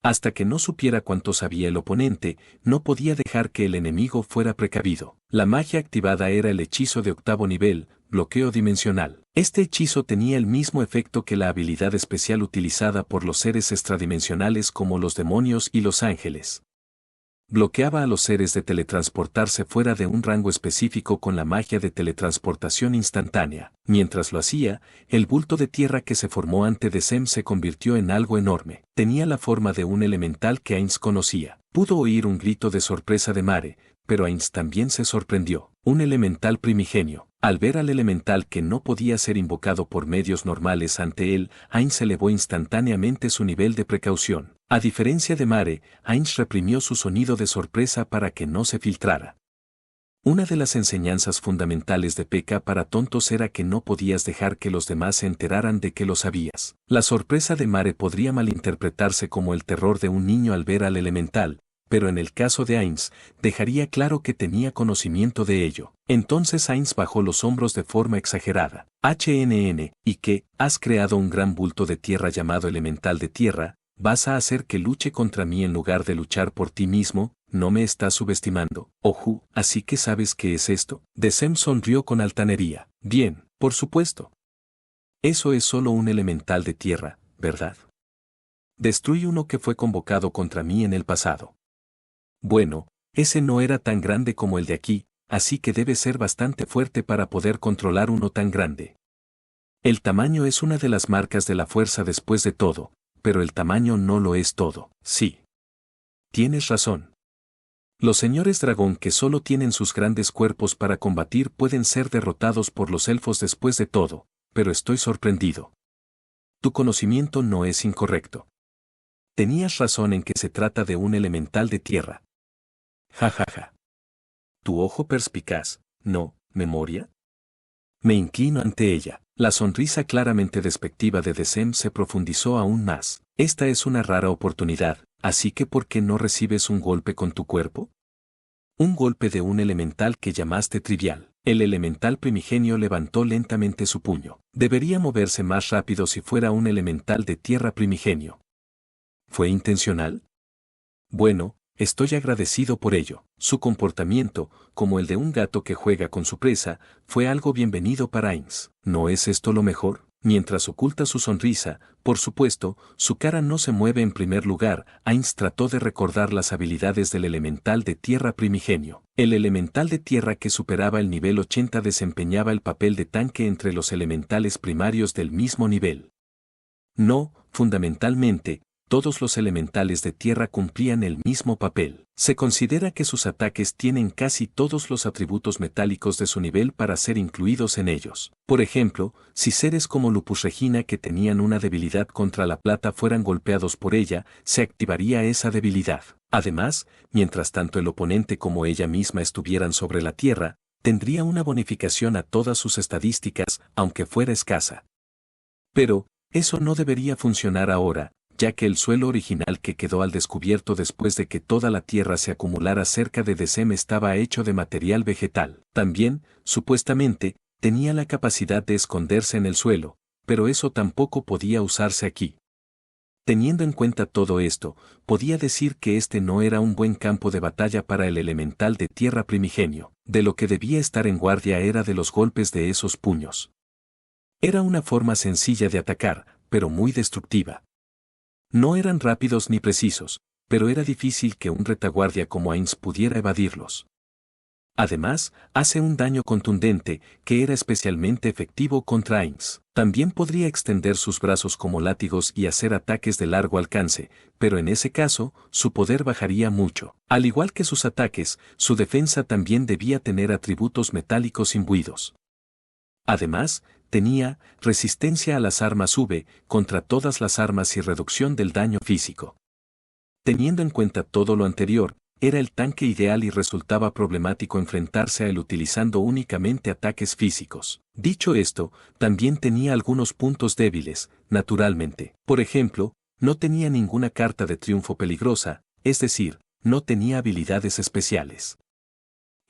Hasta que no supiera cuánto sabía el oponente, no podía dejar que el enemigo fuera precavido. La magia activada era el hechizo de 8º nivel, bloqueo dimensional. Este hechizo tenía el mismo efecto que la habilidad especial utilizada por los seres extradimensionales como los demonios y los ángeles. Bloqueaba a los seres de teletransportarse fuera de un rango específico con la magia de teletransportación instantánea. Mientras lo hacía, el bulto de tierra que se formó ante Desem se convirtió en algo enorme. Tenía la forma de un elemental que Ainz conocía. Pudo oír un grito de sorpresa de Mare, pero Ainz también se sorprendió. Un elemental primigenio. Al ver al elemental que no podía ser invocado por medios normales ante él, Ainz elevó instantáneamente su nivel de precaución. A diferencia de Mare, Ainz reprimió su sonido de sorpresa para que no se filtrara. Una de las enseñanzas fundamentales de P.K. para tontos era que no podías dejar que los demás se enteraran de que lo sabías. La sorpresa de Mare podría malinterpretarse como el terror de un niño al ver al elemental, pero en el caso de Ainz, dejaría claro que tenía conocimiento de ello. Entonces Ainz bajó los hombros de forma exagerada. ¿Y qué? ¿Has creado un gran bulto de tierra llamado elemental de tierra? ¿Vas a hacer que luche contra mí en lugar de luchar por ti mismo? ¿No me estás subestimando? Ojú, ¿así que sabes qué es esto? Desem sonrió con altanería. Bien, por supuesto. Eso es solo un elemental de tierra, ¿verdad? Destruí uno que fue convocado contra mí en el pasado. Bueno, ese no era tan grande como el de aquí, así que debe ser bastante fuerte para poder controlar uno tan grande. El tamaño es una de las marcas de la fuerza después de todo, pero el tamaño no lo es todo. Sí. Tienes razón. Los señores dragón que solo tienen sus grandes cuerpos para combatir pueden ser derrotados por los elfos después de todo, pero estoy sorprendido. Tu conocimiento no es incorrecto. Tenías razón en que se trata de un elemental de tierra. Ja ja ja. Tu ojo perspicaz, ¿no, memoria? Me inclino ante ella. La sonrisa claramente despectiva de Decem se profundizó aún más. Esta es una rara oportunidad, así que ¿por qué no recibes un golpe con tu cuerpo? Un golpe de un elemental que llamaste trivial. El elemental primigenio levantó lentamente su puño. Debería moverse más rápido si fuera un elemental de tierra primigenio. ¿Fue intencional? Bueno, estoy agradecido por ello. Su comportamiento, como el de un gato que juega con su presa, fue algo bienvenido para Ainz. ¿No es esto lo mejor? Mientras oculta su sonrisa, por supuesto, su cara no se mueve en primer lugar. Ainz trató de recordar las habilidades del elemental de tierra primigenio. El elemental de tierra que superaba el nivel 80 desempeñaba el papel de tanque entre los elementales primarios del mismo nivel. No, fundamentalmente, todos los elementales de tierra cumplían el mismo papel. Se considera que sus ataques tienen casi todos los atributos metálicos de su nivel para ser incluidos en ellos. Por ejemplo, si seres como Lupus Regina que tenían una debilidad contra la plata fueran golpeados por ella, se activaría esa debilidad. Además, mientras tanto el oponente como ella misma estuvieran sobre la tierra, tendría una bonificación a todas sus estadísticas, aunque fuera escasa. Pero, eso no debería funcionar ahora, ya que el suelo original que quedó al descubierto después de que toda la tierra se acumulara cerca de Decem estaba hecho de material vegetal. También, supuestamente, tenía la capacidad de esconderse en el suelo, pero eso tampoco podía usarse aquí. Teniendo en cuenta todo esto, podía decir que este no era un buen campo de batalla para el elemental de tierra primigenio. De lo que debía estar en guardia era de los golpes de esos puños. Era una forma sencilla de atacar, pero muy destructiva. No eran rápidos ni precisos, pero era difícil que un retaguardia como Ainz pudiera evadirlos. Además, hace un daño contundente, que era especialmente efectivo contra Ainz. También podría extender sus brazos como látigos y hacer ataques de largo alcance, pero en ese caso, su poder bajaría mucho. Al igual que sus ataques, su defensa también debía tener atributos metálicos imbuidos. Además, tenía resistencia a las armas V contra todas las armas y reducción del daño físico. Teniendo en cuenta todo lo anterior, era el tanque ideal y resultaba problemático enfrentarse a él utilizando únicamente ataques físicos. Dicho esto, también tenía algunos puntos débiles, naturalmente. Por ejemplo, no tenía ninguna carta de triunfo peligrosa, es decir, no tenía habilidades especiales.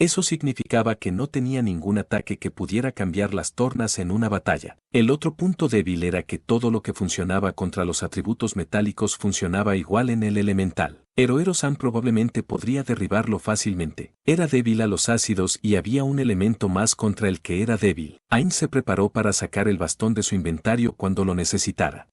Eso significaba que no tenía ningún ataque que pudiera cambiar las tornas en una batalla. El otro punto débil era que todo lo que funcionaba contra los atributos metálicos funcionaba igual en el elemental. Heroero-san probablemente podría derribarlo fácilmente. Era débil a los ácidos y había un elemento más contra el que era débil. Ainz se preparó para sacar el bastón de su inventario cuando lo necesitara.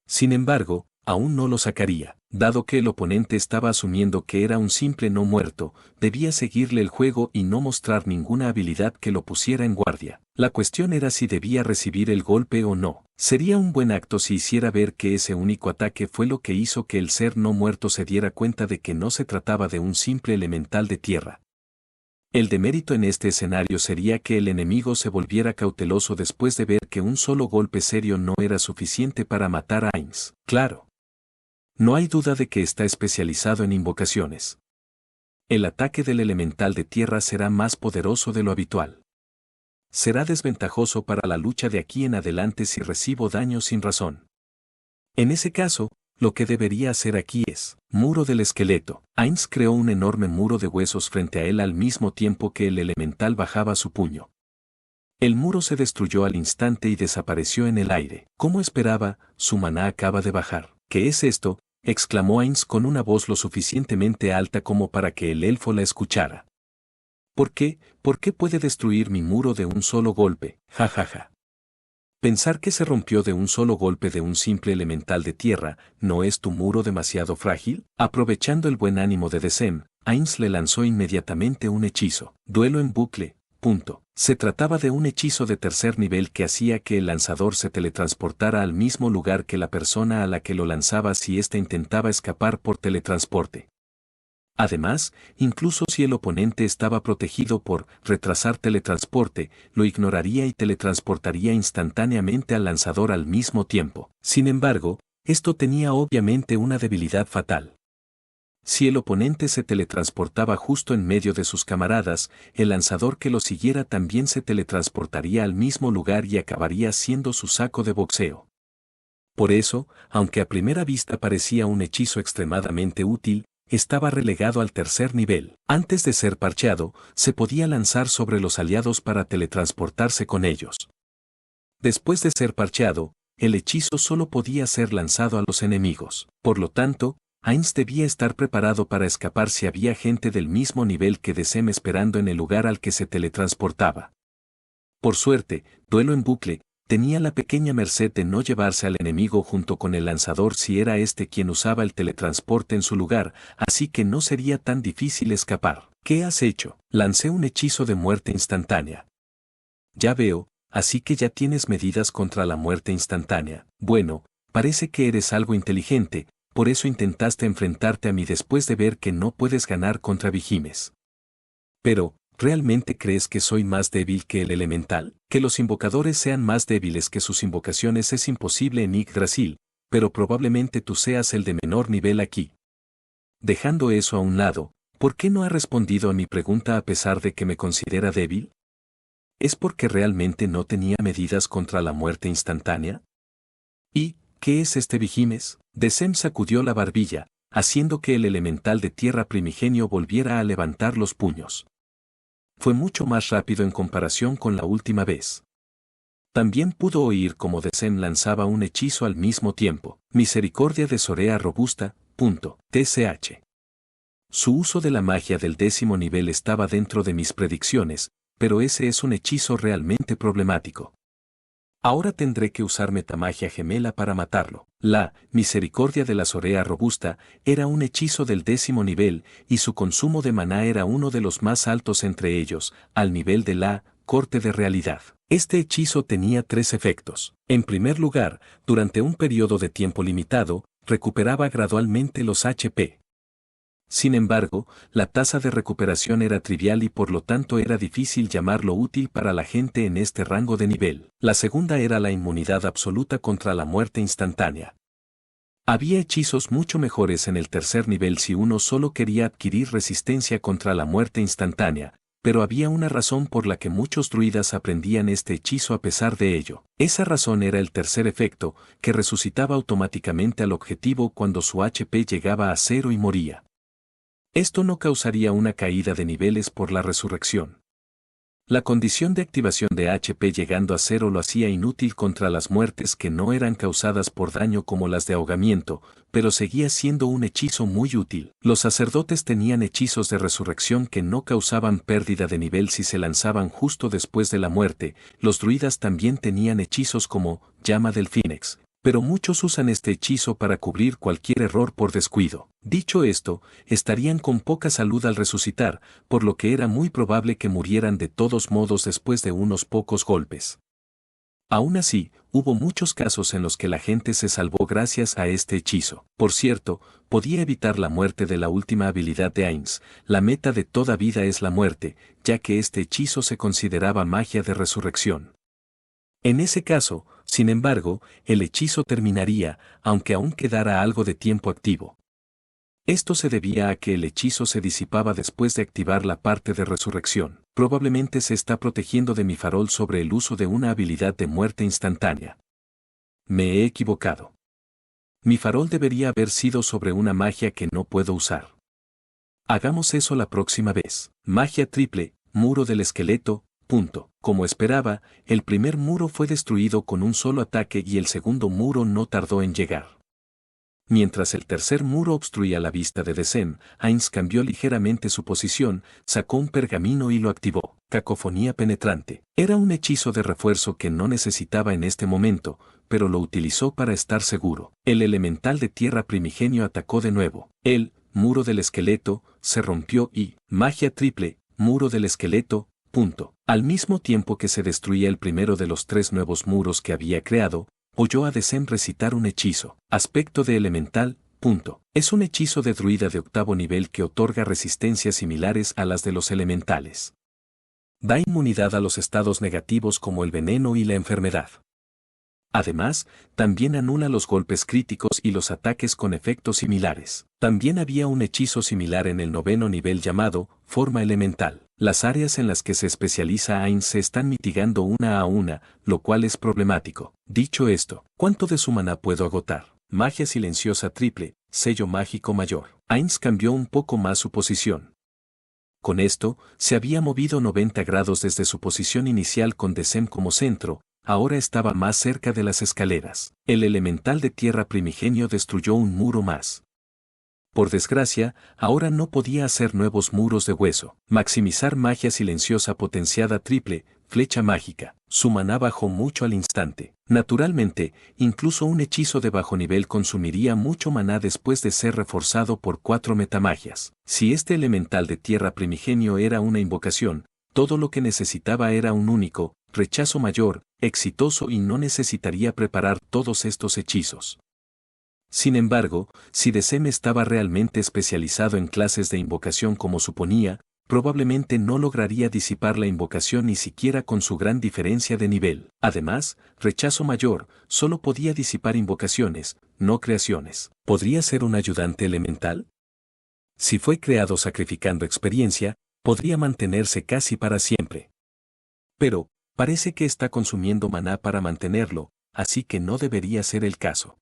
Sin embargo, aún no lo sacaría. Dado que el oponente estaba asumiendo que era un simple no muerto, debía seguirle el juego y no mostrar ninguna habilidad que lo pusiera en guardia. La cuestión era si debía recibir el golpe o no. Sería un buen acto si hiciera ver que ese único ataque fue lo que hizo que el ser no muerto se diera cuenta de que no se trataba de un simple elemental de tierra. El demérito en este escenario sería que el enemigo se volviera cauteloso después de ver que un solo golpe serio no era suficiente para matar a Ainz. Claro. No hay duda de que está especializado en invocaciones. El ataque del elemental de tierra será más poderoso de lo habitual. Será desventajoso para la lucha de aquí en adelante si recibo daño sin razón. En ese caso, lo que debería hacer aquí es, muro del esqueleto. Ainz creó un enorme muro de huesos frente a él al mismo tiempo que el elemental bajaba su puño. El muro se destruyó al instante y desapareció en el aire. Como esperaba, su maná acaba de bajar. ¿Qué es esto?, exclamó Ainz con una voz lo suficientemente alta como para que el elfo la escuchara. ¿Por qué? ¿Por qué puede destruir mi muro de un solo golpe? Ja ja ja. Pensar que se rompió de un solo golpe de un simple elemental de tierra, ¿no es tu muro demasiado frágil? Aprovechando el buen ánimo de Decem, Ainz le lanzó inmediatamente un hechizo. Duelo en bucle. Punto. Se trataba de un hechizo de tercer nivel que hacía que el lanzador se teletransportara al mismo lugar que la persona a la que lo lanzaba si ésta intentaba escapar por teletransporte. Además, incluso si el oponente estaba protegido por retrasar teletransporte, lo ignoraría y teletransportaría instantáneamente al lanzador al mismo tiempo. Sin embargo, esto tenía obviamente una debilidad fatal. Si el oponente se teletransportaba justo en medio de sus camaradas, el lanzador que lo siguiera también se teletransportaría al mismo lugar y acabaría siendo su saco de boxeo. Por eso, aunque a primera vista parecía un hechizo extremadamente útil, estaba relegado al tercer nivel. Antes de ser parcheado, se podía lanzar sobre los aliados para teletransportarse con ellos. Después de ser parcheado, el hechizo solo podía ser lanzado a los enemigos. Por lo tanto, Ainz debía estar preparado para escapar si había gente del mismo nivel que Decem esperando en el lugar al que se teletransportaba. Por suerte, Duelo en bucle tenía la pequeña merced de no llevarse al enemigo junto con el lanzador si era este quien usaba el teletransporte en su lugar, así que no sería tan difícil escapar. ¿Qué has hecho? Lancé un hechizo de muerte instantánea. Ya veo, así que ya tienes medidas contra la muerte instantánea. Bueno, parece que eres algo inteligente, por eso intentaste enfrentarte a mí después de ver que no puedes ganar contra Vigimes. Pero, ¿realmente crees que soy más débil que el elemental? Que los invocadores sean más débiles que sus invocaciones es imposible en Yggdrasil, pero probablemente tú seas el de menor nivel aquí. Dejando eso a un lado, ¿por qué no ha respondido a mi pregunta a pesar de que me considera débil? ¿Es porque realmente no tenía medidas contra la muerte instantánea? ¿Y qué es este Vigimes? Decem sacudió la barbilla, haciendo que el elemental de tierra primigenio volviera a levantar los puños. Fue mucho más rápido en comparación con la última vez. También pudo oír cómo Decem lanzaba un hechizo al mismo tiempo. Misericordia de Zorea Robusta. TCH. Su uso de la magia del 10º nivel estaba dentro de mis predicciones, pero ese es un hechizo realmente problemático. Ahora tendré que usar metamagia gemela para matarlo. La misericordia de la Zorea Robusta era un hechizo del 10º nivel y su consumo de maná era uno de los más altos entre ellos, al nivel de la corte de realidad. Este hechizo tenía 3 efectos. En primer lugar, durante un periodo de tiempo limitado, recuperaba gradualmente los HP. Sin embargo, la tasa de recuperación era trivial y por lo tanto era difícil llamarlo útil para la gente en este rango de nivel. La segunda era la inmunidad absoluta contra la muerte instantánea. Había hechizos mucho mejores en el tercer nivel si uno solo quería adquirir resistencia contra la muerte instantánea, pero había una razón por la que muchos druidas aprendían este hechizo a pesar de ello. Esa razón era el tercer efecto, que resucitaba automáticamente al objetivo cuando su HP llegaba a 0 y moría. Esto no causaría una caída de niveles por la resurrección. La condición de activación de HP llegando a 0 lo hacía inútil contra las muertes que no eran causadas por daño como las de ahogamiento, pero seguía siendo un hechizo muy útil. Los sacerdotes tenían hechizos de resurrección que no causaban pérdida de nivel si se lanzaban justo después de la muerte. Los druidas también tenían hechizos como Llama del Fénix, pero muchos usan este hechizo para cubrir cualquier error por descuido. Dicho esto, estarían con poca salud al resucitar, por lo que era muy probable que murieran de todos modos después de unos pocos golpes. Aún así, hubo muchos casos en los que la gente se salvó gracias a este hechizo. Por cierto, podía evitar la muerte de la última habilidad de Ainz. La meta de toda vida es la muerte, ya que este hechizo se consideraba magia de resurrección. En ese caso, sin embargo, el hechizo terminaría, aunque aún quedara algo de tiempo activo. Esto se debía a que el hechizo se disipaba después de activar la parte de resurrección. Probablemente se está protegiendo de mi farol sobre el uso de una habilidad de muerte instantánea. Me he equivocado. Mi farol debería haber sido sobre una magia que no puedo usar. Hagamos eso la próxima vez. Magia triple, muro del esqueleto. Como esperaba, el primer muro fue destruido con un solo ataque y el segundo muro no tardó en llegar. Mientras el tercer muro obstruía la vista de Decem, Ainz cambió ligeramente su posición, sacó un pergamino y lo activó. Cacofonía penetrante. Era un hechizo de refuerzo que no necesitaba en este momento, pero lo utilizó para estar seguro. El elemental de tierra primigenio atacó de nuevo. El muro del esqueleto se rompió y, magia triple, muro del esqueleto, punto. Al mismo tiempo que se destruía el primero de los 3 nuevos muros que había creado, oyó a Desem recitar un hechizo. Aspecto de elemental, punto. Es un hechizo de druida de 8º nivel que otorga resistencias similares a las de los elementales. Da inmunidad a los estados negativos como el veneno y la enfermedad. Además, también anula los golpes críticos y los ataques con efectos similares. También había un hechizo similar en el 9º nivel llamado forma elemental. Las áreas en las que se especializa Ainz se están mitigando una a una, lo cual es problemático. Dicho esto, ¿cuánto de su maná puedo agotar? Magia silenciosa triple, sello mágico mayor. Ainz cambió un poco más su posición. Con esto, se había movido 90 grados desde su posición inicial con Desem como centro, ahora estaba más cerca de las escaleras. El elemental de tierra primigenio destruyó un muro más. Por desgracia, ahora no podía hacer nuevos muros de hueso. Maximizar magia silenciosa potenciada triple, flecha mágica. Su maná bajó mucho al instante. Naturalmente, incluso un hechizo de bajo nivel consumiría mucho maná después de ser reforzado por 4 metamagias. Si este elemental de tierra primigenio era una invocación, todo lo que necesitaba era un único, rechazo mayor, exitoso y no necesitaría preparar todos estos hechizos. Sin embargo, si Desem estaba realmente especializado en clases de invocación como suponía, probablemente no lograría disipar la invocación ni siquiera con su gran diferencia de nivel. Además, rechazo mayor, solo podía disipar invocaciones, no creaciones. ¿Podría ser un ayudante elemental? Si fue creado sacrificando experiencia, podría mantenerse casi para siempre. Pero, parece que está consumiendo maná para mantenerlo, así que no debería ser el caso.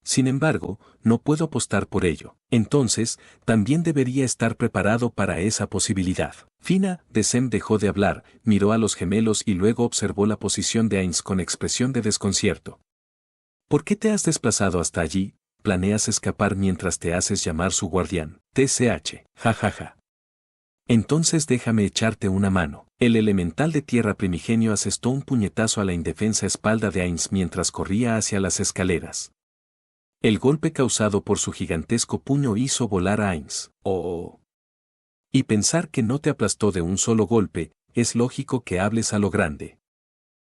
Sin embargo, no puedo apostar por ello. Entonces, también debería estar preparado para esa posibilidad. Fina, Desem dejó de hablar, miró a los gemelos y luego observó la posición de Ainz con expresión de desconcierto. ¿Por qué te has desplazado hasta allí? ¿Planeas escapar mientras te haces llamar su guardián? TCH. Jajaja. Entonces déjame echarte una mano. El elemental de tierra primigenio asestó un puñetazo a la indefensa espalda de Ainz mientras corría hacia las escaleras. El golpe causado por su gigantesco puño hizo volar a Ainz. Oh. Y pensar que no te aplastó de un solo golpe, es lógico que hables a lo grande.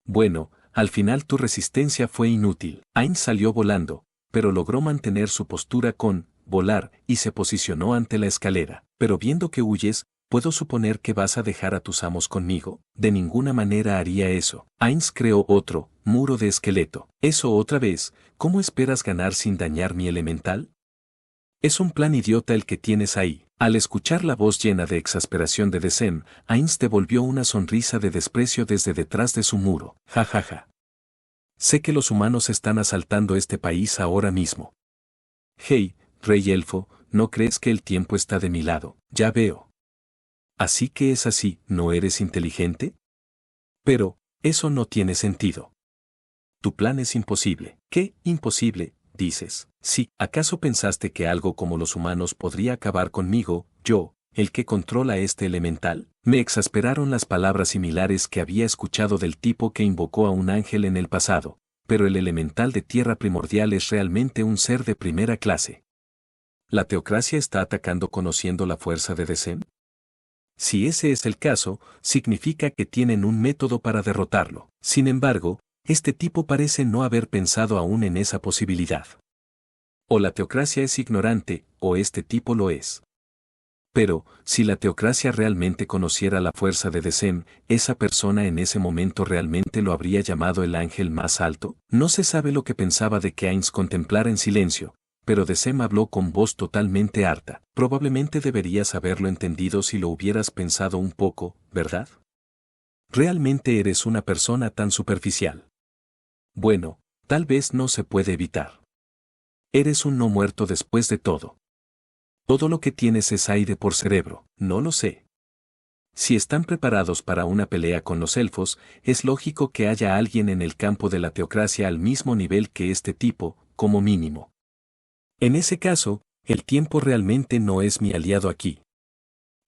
Bueno, al final tu resistencia fue inútil. Ainz salió volando, pero logró mantener su postura con volar y se posicionó ante la escalera. Pero viendo que huyes, ¿puedo suponer que vas a dejar a tus amos conmigo? De ninguna manera haría eso. Ainz creó otro muro de esqueleto. Eso otra vez, ¿cómo esperas ganar sin dañar mi elemental? Es un plan idiota el que tienes ahí. Al escuchar la voz llena de exasperación de Desem, Ainz devolvió una sonrisa de desprecio desde detrás de su muro. Jajaja. Sé que los humanos están asaltando este país ahora mismo. Hey, rey elfo, ¿no crees que el tiempo está de mi lado? Ya veo. Así que es así, ¿no eres inteligente? Pero, eso no tiene sentido. Tu plan es imposible. ¿Qué, imposible, dices? Sí, ¿acaso pensaste que algo como los humanos podría acabar conmigo, yo, el que controla este elemental? Me exasperaron las palabras similares que había escuchado del tipo que invocó a un ángel en el pasado, pero el elemental de tierra primordial es realmente un ser de primera clase. ¿La teocracia está atacando conociendo la fuerza de Desem? Si ese es el caso, significa que tienen un método para derrotarlo. Sin embargo, este tipo parece no haber pensado aún en esa posibilidad. O la teocracia es ignorante, o este tipo lo es. Pero, si la teocracia realmente conociera la fuerza de Desem, ¿esa persona en ese momento realmente lo habría llamado el ángel más alto? No se sabe lo que pensaba de que Ainz contemplara en silencio, pero Desem habló con voz totalmente harta. Probablemente deberías haberlo entendido si lo hubieras pensado un poco, ¿verdad? Realmente eres una persona tan superficial. Bueno, tal vez no se puede evitar. Eres un no muerto después de todo. Todo lo que tienes es aire por cerebro, no lo sé. Si están preparados para una pelea con los elfos, es lógico que haya alguien en el campo de la teocracia al mismo nivel que este tipo, como mínimo. En ese caso, el tiempo realmente no es mi aliado aquí.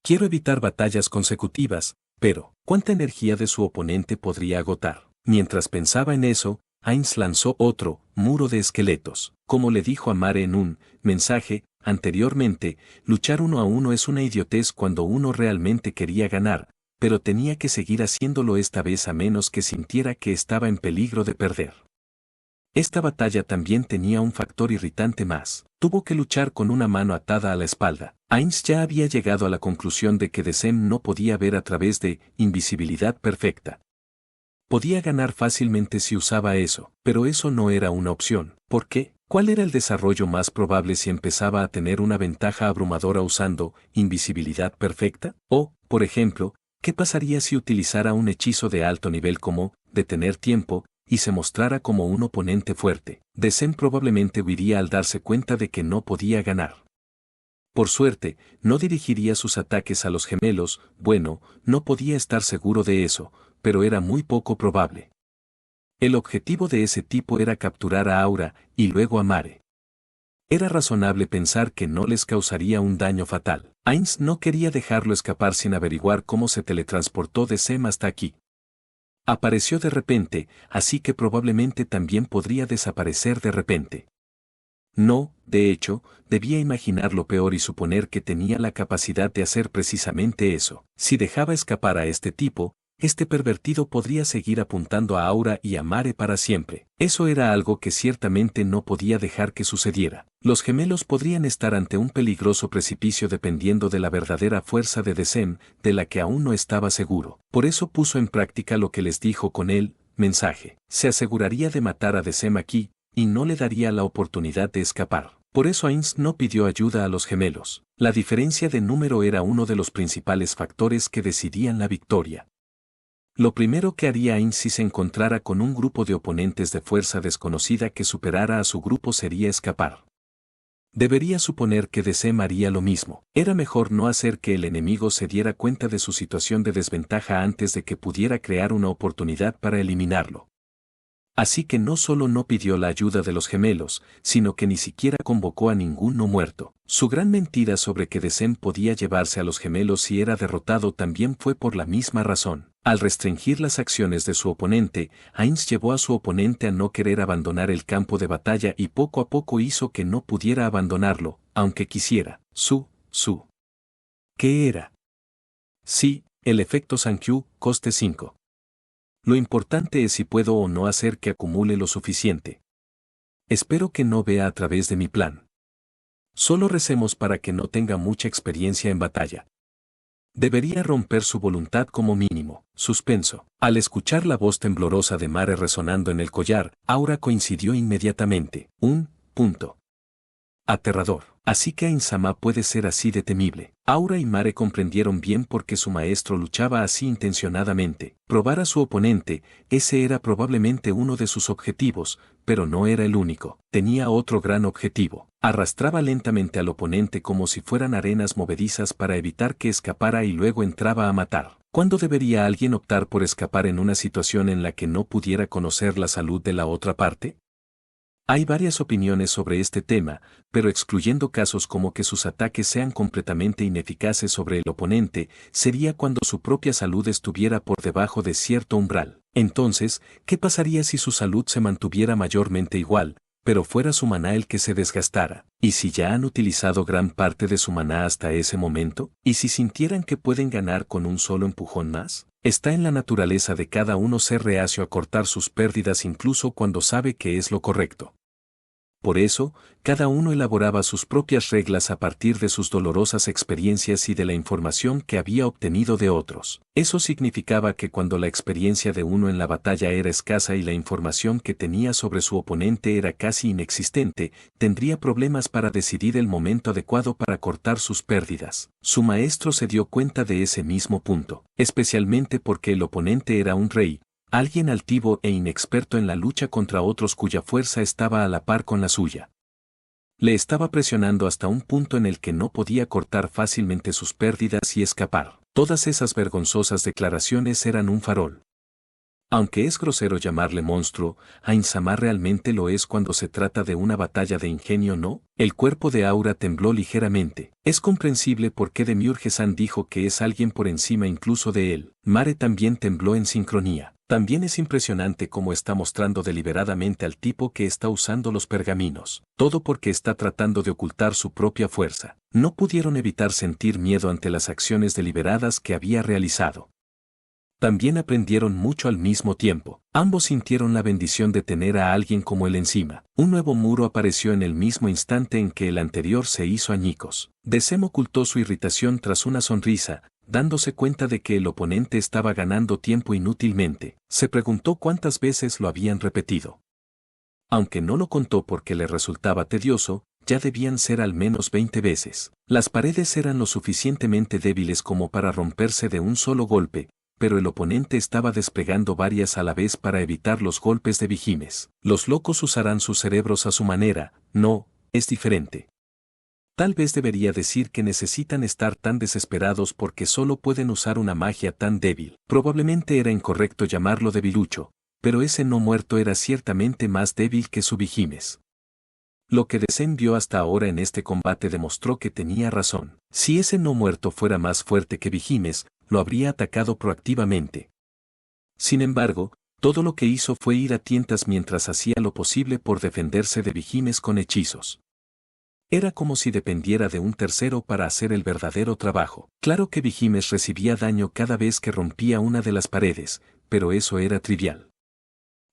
Quiero evitar batallas consecutivas, Pero, ¿cuánta energía de su oponente podría agotar? Mientras pensaba en eso, Ainz lanzó otro muro de esqueletos. Como le dijo a Mare en un mensaje anteriormente, luchar uno a uno es una idiotez cuando uno realmente quería ganar, pero tenía que seguir haciéndolo esta vez a menos que sintiera que estaba en peligro de perder. Esta batalla también tenía un factor irritante más. Tuvo que luchar con una mano atada a la espalda. Ainz ya había llegado a la conclusión de que Desem no podía ver a través de invisibilidad perfecta. Podía ganar fácilmente si usaba eso, pero eso no era una opción. ¿Por qué? ¿Cuál era el desarrollo más probable si empezaba a tener una ventaja abrumadora usando invisibilidad perfecta? O, por ejemplo, ¿qué pasaría si utilizara un hechizo de alto nivel como detener tiempo y se mostrara como un oponente fuerte? Desem probablemente huiría al darse cuenta de que no podía ganar. Por suerte, no dirigiría sus ataques a los gemelos. Bueno, no podía estar seguro de eso, pero era muy poco probable. El objetivo de ese tipo era capturar a Aura y luego a Mare. Era razonable pensar que no les causaría un daño fatal. Ainz no quería dejarlo escapar sin averiguar cómo se teletransportó Desem hasta aquí. Apareció de repente, así que probablemente también podría desaparecer de repente. No, de hecho, debía imaginar lo peor y suponer que tenía la capacidad de hacer precisamente eso. Si dejaba escapar a este tipo, este pervertido podría seguir apuntando a Aura y a Mare para siempre. Eso era algo que ciertamente no podía dejar que sucediera. Los gemelos podrían estar ante un peligroso precipicio dependiendo de la verdadera fuerza de Desem, de la que aún no estaba seguro. Por eso puso en práctica lo que les dijo con el mensaje. Se aseguraría de matar a Desem aquí, y no le daría la oportunidad de escapar. Por eso Ainz no pidió ayuda a los gemelos. La diferencia de número era uno de los principales factores que decidían la victoria. Lo primero que haría Ainz si se encontrara con un grupo de oponentes de fuerza desconocida que superara a su grupo sería escapar. Debería suponer que Desem haría lo mismo. Era mejor no hacer que el enemigo se diera cuenta de su situación de desventaja antes de que pudiera crear una oportunidad para eliminarlo. Así que no solo no pidió la ayuda de los gemelos, sino que ni siquiera convocó a ningún no muerto. Su gran mentira sobre que Desem podía llevarse a los gemelos si era derrotado también fue por la misma razón. Al restringir las acciones de su oponente, Ainz llevó a su oponente a no querer abandonar el campo de batalla y poco a poco hizo que no pudiera abandonarlo, aunque quisiera. ¿Qué era? Sí, el efecto Sankyu, coste 5. Lo importante es si puedo o no hacer que acumule lo suficiente. Espero que no vea a través de mi plan. Solo recemos para que no tenga mucha experiencia en batalla. Debería romper su voluntad como mínimo. Suspenso. Al escuchar la voz temblorosa de Mare resonando en el collar, Aura coincidió inmediatamente. Un punto. Aterrador. Así que Ainz-sama puede ser así de temible. Aura y Mare comprendieron bien por qué su maestro luchaba así intencionadamente. Probar a su oponente, ese era probablemente uno de sus objetivos, pero no era el único. Tenía otro gran objetivo. Arrastraba lentamente al oponente como si fueran arenas movedizas para evitar que escapara y luego entraba a matar. ¿Cuándo debería alguien optar por escapar en una situación en la que no pudiera conocer la salud de la otra parte? Hay varias opiniones sobre este tema, pero excluyendo casos como que sus ataques sean completamente ineficaces sobre el oponente, sería cuando su propia salud estuviera por debajo de cierto umbral. Entonces, ¿qué pasaría si su salud se mantuviera mayormente igual, pero fuera su maná el que se desgastara? ¿Y si ya han utilizado gran parte de su maná hasta ese momento? ¿Y si sintieran que pueden ganar con un solo empujón más? Está en la naturaleza de cada uno ser reacio a cortar sus pérdidas incluso cuando sabe que es lo correcto. Por eso, cada uno elaboraba sus propias reglas a partir de sus dolorosas experiencias y de la información que había obtenido de otros. Eso significaba que cuando la experiencia de uno en la batalla era escasa y la información que tenía sobre su oponente era casi inexistente, tendría problemas para decidir el momento adecuado para cortar sus pérdidas. Su maestro se dio cuenta de ese mismo punto, especialmente porque el oponente era un rey, alguien altivo e inexperto en la lucha contra otros cuya fuerza estaba a la par con la suya. Le estaba presionando hasta un punto en el que no podía cortar fácilmente sus pérdidas y escapar. Todas esas vergonzosas declaraciones eran un farol. Aunque es grosero llamarle monstruo, Ain-sama realmente lo es cuando se trata de una batalla de ingenio, ¿no? El cuerpo de Aura tembló ligeramente. Es comprensible por qué Demiurge-san dijo que es alguien por encima incluso de él. Mare también tembló en sincronía. También es impresionante cómo está mostrando deliberadamente al tipo que está usando los pergaminos. Todo porque está tratando de ocultar su propia fuerza. No pudieron evitar sentir miedo ante las acciones deliberadas que había realizado. También aprendieron mucho al mismo tiempo. Ambos sintieron la bendición de tener a alguien como él encima. Un nuevo muro apareció en el mismo instante en que el anterior se hizo añicos. Desem ocultó su irritación tras una sonrisa, dándose cuenta de que el oponente estaba ganando tiempo inútilmente. Se preguntó cuántas veces lo habían repetido. Aunque no lo contó porque le resultaba tedioso, ya debían ser al menos 20 veces. Las paredes eran lo suficientemente débiles como para romperse de un solo golpe, pero el oponente estaba desplegando varias a la vez para evitar los golpes de Vigimes. Los locos usarán sus cerebros a su manera, no, es diferente. Tal vez debería decir que necesitan estar tan desesperados porque solo pueden usar una magia tan débil. Probablemente era incorrecto llamarlo debilucho, pero ese no muerto era ciertamente más débil que su Vigimes. Lo que Desem vio hasta ahora en este combate demostró que tenía razón. Si ese no muerto fuera más fuerte que Vigimes, lo habría atacado proactivamente. Sin embargo, todo lo que hizo fue ir a tientas mientras hacía lo posible por defenderse de Vigimes con hechizos. Era como si dependiera de un tercero para hacer el verdadero trabajo. Claro que Vigimes recibía daño cada vez que rompía una de las paredes, pero eso era trivial.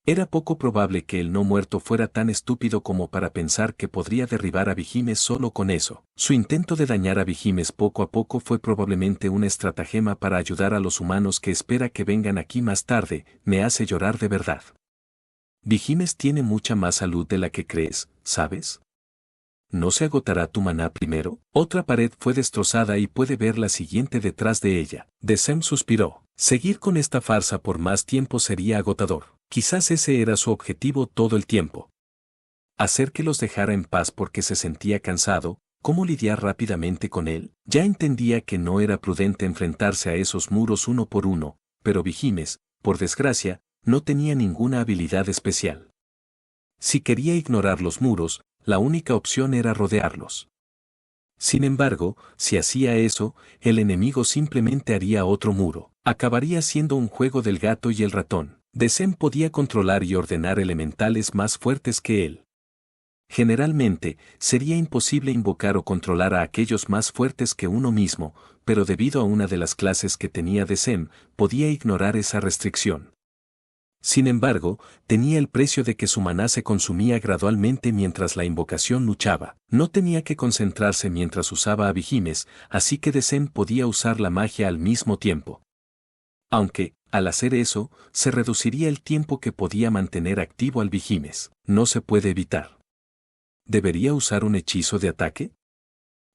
Era poco probable que el no muerto fuera tan estúpido como para pensar que podría derribar a Vigimes solo con eso. Su intento de dañar a Vigimes poco a poco fue probablemente un estratagema para ayudar a los humanos que espera que vengan aquí más tarde. Me hace llorar de verdad. Vigimes tiene mucha más salud de la que crees, ¿sabes? ¿No se agotará tu maná primero? Otra pared fue destrozada y puede ver la siguiente detrás de ella. Desem suspiró. Seguir con esta farsa por más tiempo sería agotador. Quizás ese era su objetivo todo el tiempo. Hacer que los dejara en paz porque se sentía cansado. ¿Cómo lidiar rápidamente con él? Ya entendía que no era prudente enfrentarse a esos muros uno por uno, pero Vigimes, por desgracia, no tenía ninguna habilidad especial. Si quería ignorar los muros, la única opción era rodearlos. Sin embargo, si hacía eso, el enemigo simplemente haría otro muro. Acabaría siendo un juego del gato y el ratón. Desem podía controlar y ordenar elementales más fuertes que él. Generalmente, sería imposible invocar o controlar a aquellos más fuertes que uno mismo, pero debido a una de las clases que tenía Desem, podía ignorar esa restricción. Sin embargo, tenía el precio de que su maná se consumía gradualmente mientras la invocación luchaba. No tenía que concentrarse mientras usaba a Vigimes, así que Desem podía usar la magia al mismo tiempo. Aunque, al hacer eso, se reduciría el tiempo que podía mantener activo al Vigimes. No se puede evitar. ¿Debería usar un hechizo de ataque?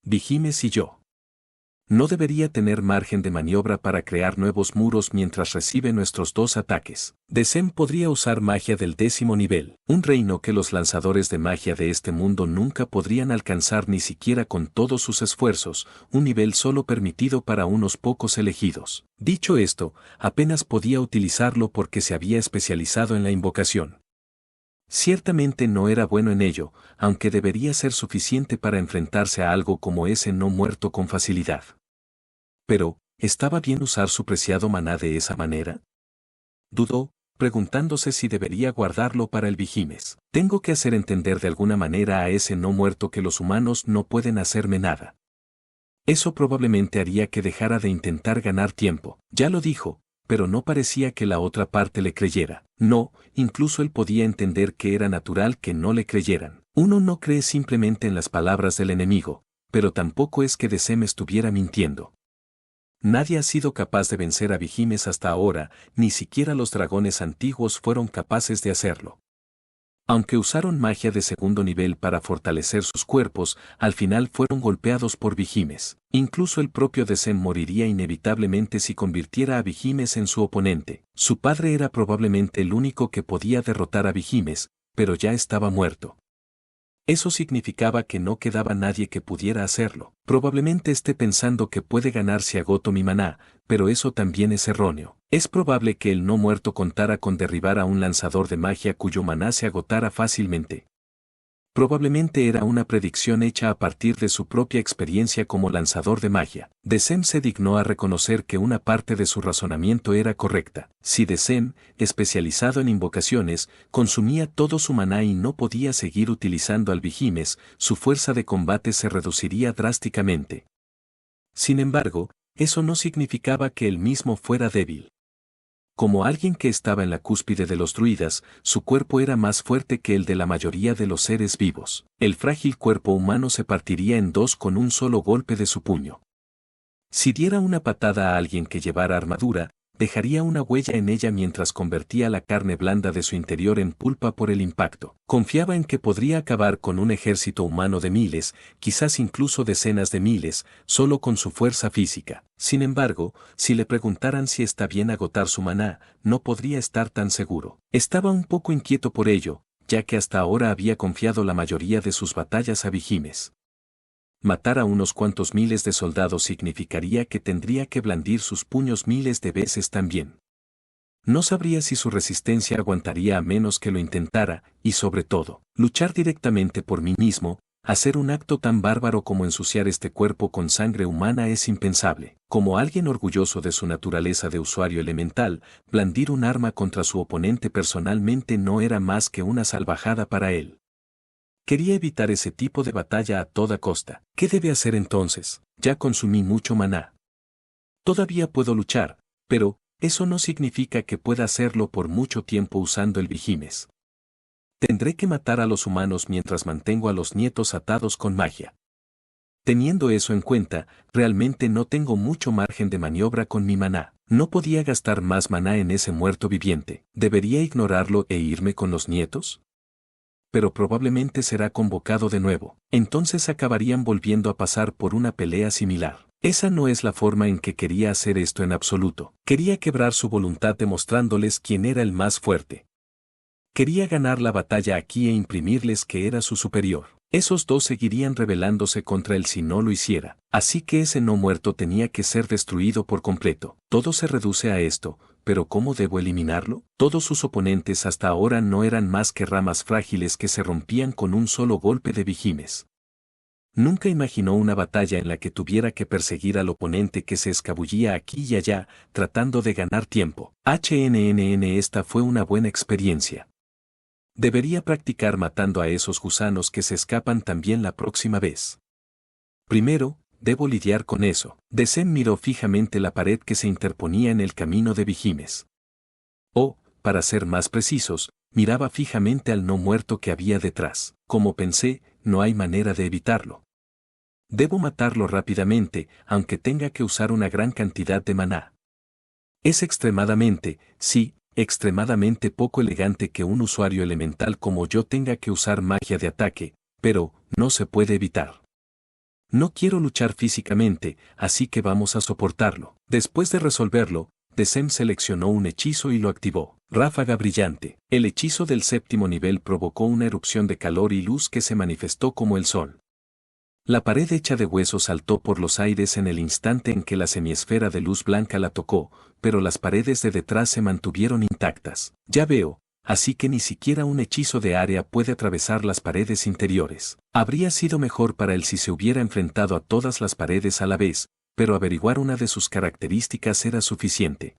Vigimes y yo. No debería tener margen de maniobra para crear nuevos muros mientras recibe nuestros dos ataques. Desem podría usar magia del 10º nivel, un reino que los lanzadores de magia de este mundo nunca podrían alcanzar ni siquiera con todos sus esfuerzos, un nivel solo permitido para unos pocos elegidos. Dicho esto, apenas podía utilizarlo porque se había especializado en la invocación. Ciertamente no era bueno en ello, aunque debería ser suficiente para enfrentarse a algo como ese no muerto con facilidad. Pero, ¿estaba bien usar su preciado maná de esa manera? Dudó, preguntándose si debería guardarlo para el Vigimes. Tengo que hacer entender de alguna manera a ese no muerto que los humanos no pueden hacerme nada. Eso probablemente haría que dejara de intentar ganar tiempo. Ya lo dijo, pero no parecía que la otra parte le creyera. No, incluso él podía entender que era natural que no le creyeran. Uno no cree simplemente en las palabras del enemigo, pero tampoco es que Desem estuviera mintiendo. Nadie ha sido capaz de vencer a Vigimes hasta ahora, ni siquiera los dragones antiguos fueron capaces de hacerlo. Aunque usaron magia de 2º nivel para fortalecer sus cuerpos, al final fueron golpeados por Vigimes. Incluso el propio Desem moriría inevitablemente si convirtiera a Vigimes en su oponente. Su padre era probablemente el único que podía derrotar a Vigimes, pero ya estaba muerto. Eso significaba que no quedaba nadie que pudiera hacerlo. Probablemente esté pensando que puede ganar si agoto mi maná, pero eso también es erróneo. Es probable que el no muerto contara con derribar a un lanzador de magia cuyo maná se agotara fácilmente. Probablemente era una predicción hecha a partir de su propia experiencia como lanzador de magia. Desem se dignó a reconocer que una parte de su razonamiento era correcta. Si Desem, especializado en invocaciones, consumía todo su maná y no podía seguir utilizando albijimes, su fuerza de combate se reduciría drásticamente. Sin embargo, eso no significaba que él mismo fuera débil. Como alguien que estaba en la cúspide de los druidas, su cuerpo era más fuerte que el de la mayoría de los seres vivos. El frágil cuerpo humano se partiría en dos con un solo golpe de su puño. Si diera una patada a alguien que llevara armadura, dejaría una huella en ella mientras convertía la carne blanda de su interior en pulpa por el impacto. Confiaba en que podría acabar con un ejército humano de miles, quizás incluso decenas de miles, solo con su fuerza física. Sin embargo, si le preguntaran si está bien agotar su maná, no podría estar tan seguro. Estaba un poco inquieto por ello, ya que hasta ahora había confiado la mayoría de sus batallas a Vigimes. Matar a unos cuantos miles de soldados significaría que tendría que blandir sus puños miles de veces también. No sabría si su resistencia aguantaría a menos que lo intentara, y sobre todo, luchar directamente por mí mismo, hacer un acto tan bárbaro como ensuciar este cuerpo con sangre humana es impensable. Como alguien orgulloso de su naturaleza de usuario elemental, blandir un arma contra su oponente personalmente no era más que una salvajada para él. Quería evitar ese tipo de batalla a toda costa. ¿Qué debe hacer entonces? Ya consumí mucho maná. Todavía puedo luchar, pero eso no significa que pueda hacerlo por mucho tiempo usando el Vigimes. Tendré que matar a los humanos mientras mantengo a los nietos atados con magia. Teniendo eso en cuenta, realmente no tengo mucho margen de maniobra con mi maná. No podía gastar más maná en ese muerto viviente. ¿Debería ignorarlo e irme con los nietos? Pero probablemente será convocado de nuevo. Entonces acabarían volviendo a pasar por una pelea similar. Esa no es la forma en que quería hacer esto en absoluto. Quería quebrar su voluntad demostrándoles quién era el más fuerte. Quería ganar la batalla aquí e imprimirles que era su superior. Esos dos seguirían rebelándose contra él si no lo hiciera. Así que ese no muerto tenía que ser destruido por completo. Todo se reduce a esto. ¿Pero cómo debo eliminarlo? Todos sus oponentes hasta ahora no eran más que ramas frágiles que se rompían con un solo golpe de Vigimes. Nunca imaginó una batalla en la que tuviera que perseguir al oponente que se escabullía aquí y allá, tratando de ganar tiempo. Esta fue una buena experiencia. Debería practicar matando a esos gusanos que se escapan también la próxima vez. Primero, debo lidiar con eso. Desem miró fijamente la pared que se interponía en el camino de Vigimes. O, para ser más precisos, miraba fijamente al no muerto que había detrás. Como pensé, no hay manera de evitarlo. Debo matarlo rápidamente, aunque tenga que usar una gran cantidad de maná. Es extremadamente, sí, extremadamente poco elegante que un usuario elemental como yo tenga que usar magia de ataque, pero no se puede evitar. No quiero luchar físicamente, así que vamos a soportarlo. Después de resolverlo, Desem seleccionó un hechizo y lo activó. Ráfaga brillante. El hechizo del séptimo nivel provocó una erupción de calor y luz que se manifestó como el sol. La pared hecha de hueso saltó por los aires en el instante en que la semiesfera de luz blanca la tocó, pero las paredes de detrás se mantuvieron intactas. Ya veo. Así que ni siquiera un hechizo de área puede atravesar las paredes interiores. Habría sido mejor para él si se hubiera enfrentado a todas las paredes a la vez, pero averiguar una de sus características era suficiente.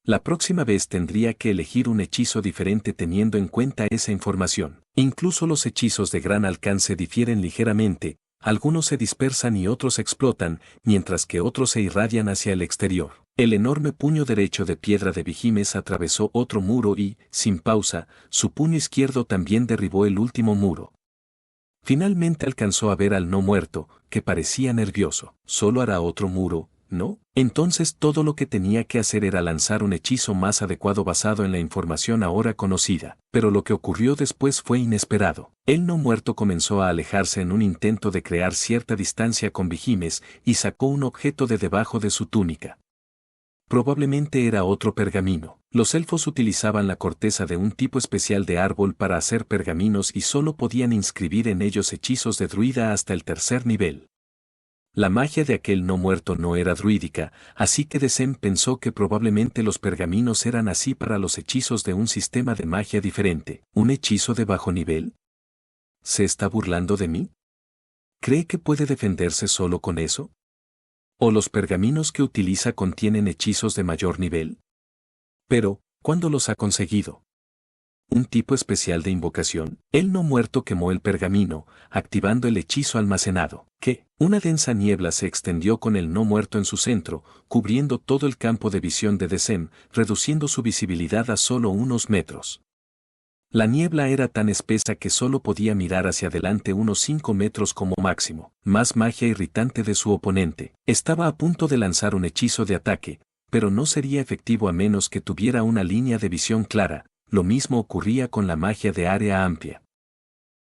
La próxima vez tendría que elegir un hechizo diferente teniendo en cuenta esa información. Incluso los hechizos de gran alcance difieren ligeramente, algunos se dispersan y otros explotan, mientras que otros se irradian hacia el exterior. El enorme puño derecho de piedra de Vigimes atravesó otro muro y, sin pausa, su puño izquierdo también derribó el último muro. Finalmente alcanzó a ver al no muerto, que parecía nervioso. ¿Solo hará otro muro, no? Entonces todo lo que tenía que hacer era lanzar un hechizo más adecuado basado en la información ahora conocida. Pero lo que ocurrió después fue inesperado. El no muerto comenzó a alejarse en un intento de crear cierta distancia con Vigimes y sacó un objeto de debajo de su túnica. Probablemente era otro pergamino. Los elfos utilizaban la corteza de un tipo especial de árbol para hacer pergaminos y solo podían inscribir en ellos hechizos de druida hasta el tercer nivel. La magia de aquel no muerto no era druídica, así que Decem pensó que probablemente los pergaminos eran así para los hechizos de un sistema de magia diferente. ¿Un hechizo de bajo nivel? ¿Se está burlando de mí? ¿Cree que puede defenderse solo con eso? ¿O los pergaminos que utiliza contienen hechizos de mayor nivel? Pero, ¿cuándo los ha conseguido? ¿Un tipo especial de invocación? El no muerto quemó el pergamino, activando el hechizo almacenado. ¿Qué? Una densa niebla se extendió con el no muerto en su centro, cubriendo todo el campo de visión de Decem, reduciendo su visibilidad a solo unos metros. La niebla era tan espesa que solo podía mirar hacia adelante unos 5 metros como máximo. Más magia irritante de su oponente. Estaba a punto de lanzar un hechizo de ataque, pero no sería efectivo a menos que tuviera una línea de visión clara. Lo mismo ocurría con la magia de área amplia.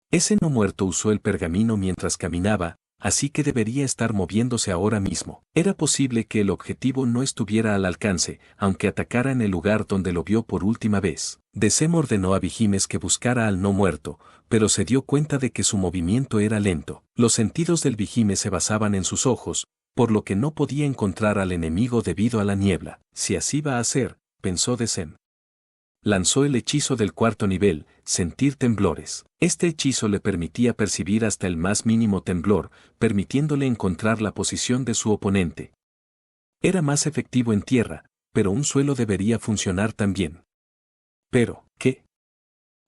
Ese no muerto usó el pergamino mientras caminaba, así que debería estar moviéndose ahora mismo. Era posible que el objetivo no estuviera al alcance, aunque atacara en el lugar donde lo vio por última vez. Decem ordenó a Vigimes que buscara al no muerto, pero se dio cuenta de que su movimiento era lento. Los sentidos del Vigimes se basaban en sus ojos, por lo que no podía encontrar al enemigo debido a la niebla. Si así va a ser, pensó Decem. Lanzó el hechizo del cuarto nivel, sentir temblores. Este hechizo le permitía percibir hasta el más mínimo temblor, permitiéndole encontrar la posición de su oponente. Era más efectivo en tierra, pero un suelo debería funcionar también. ¿Pero qué?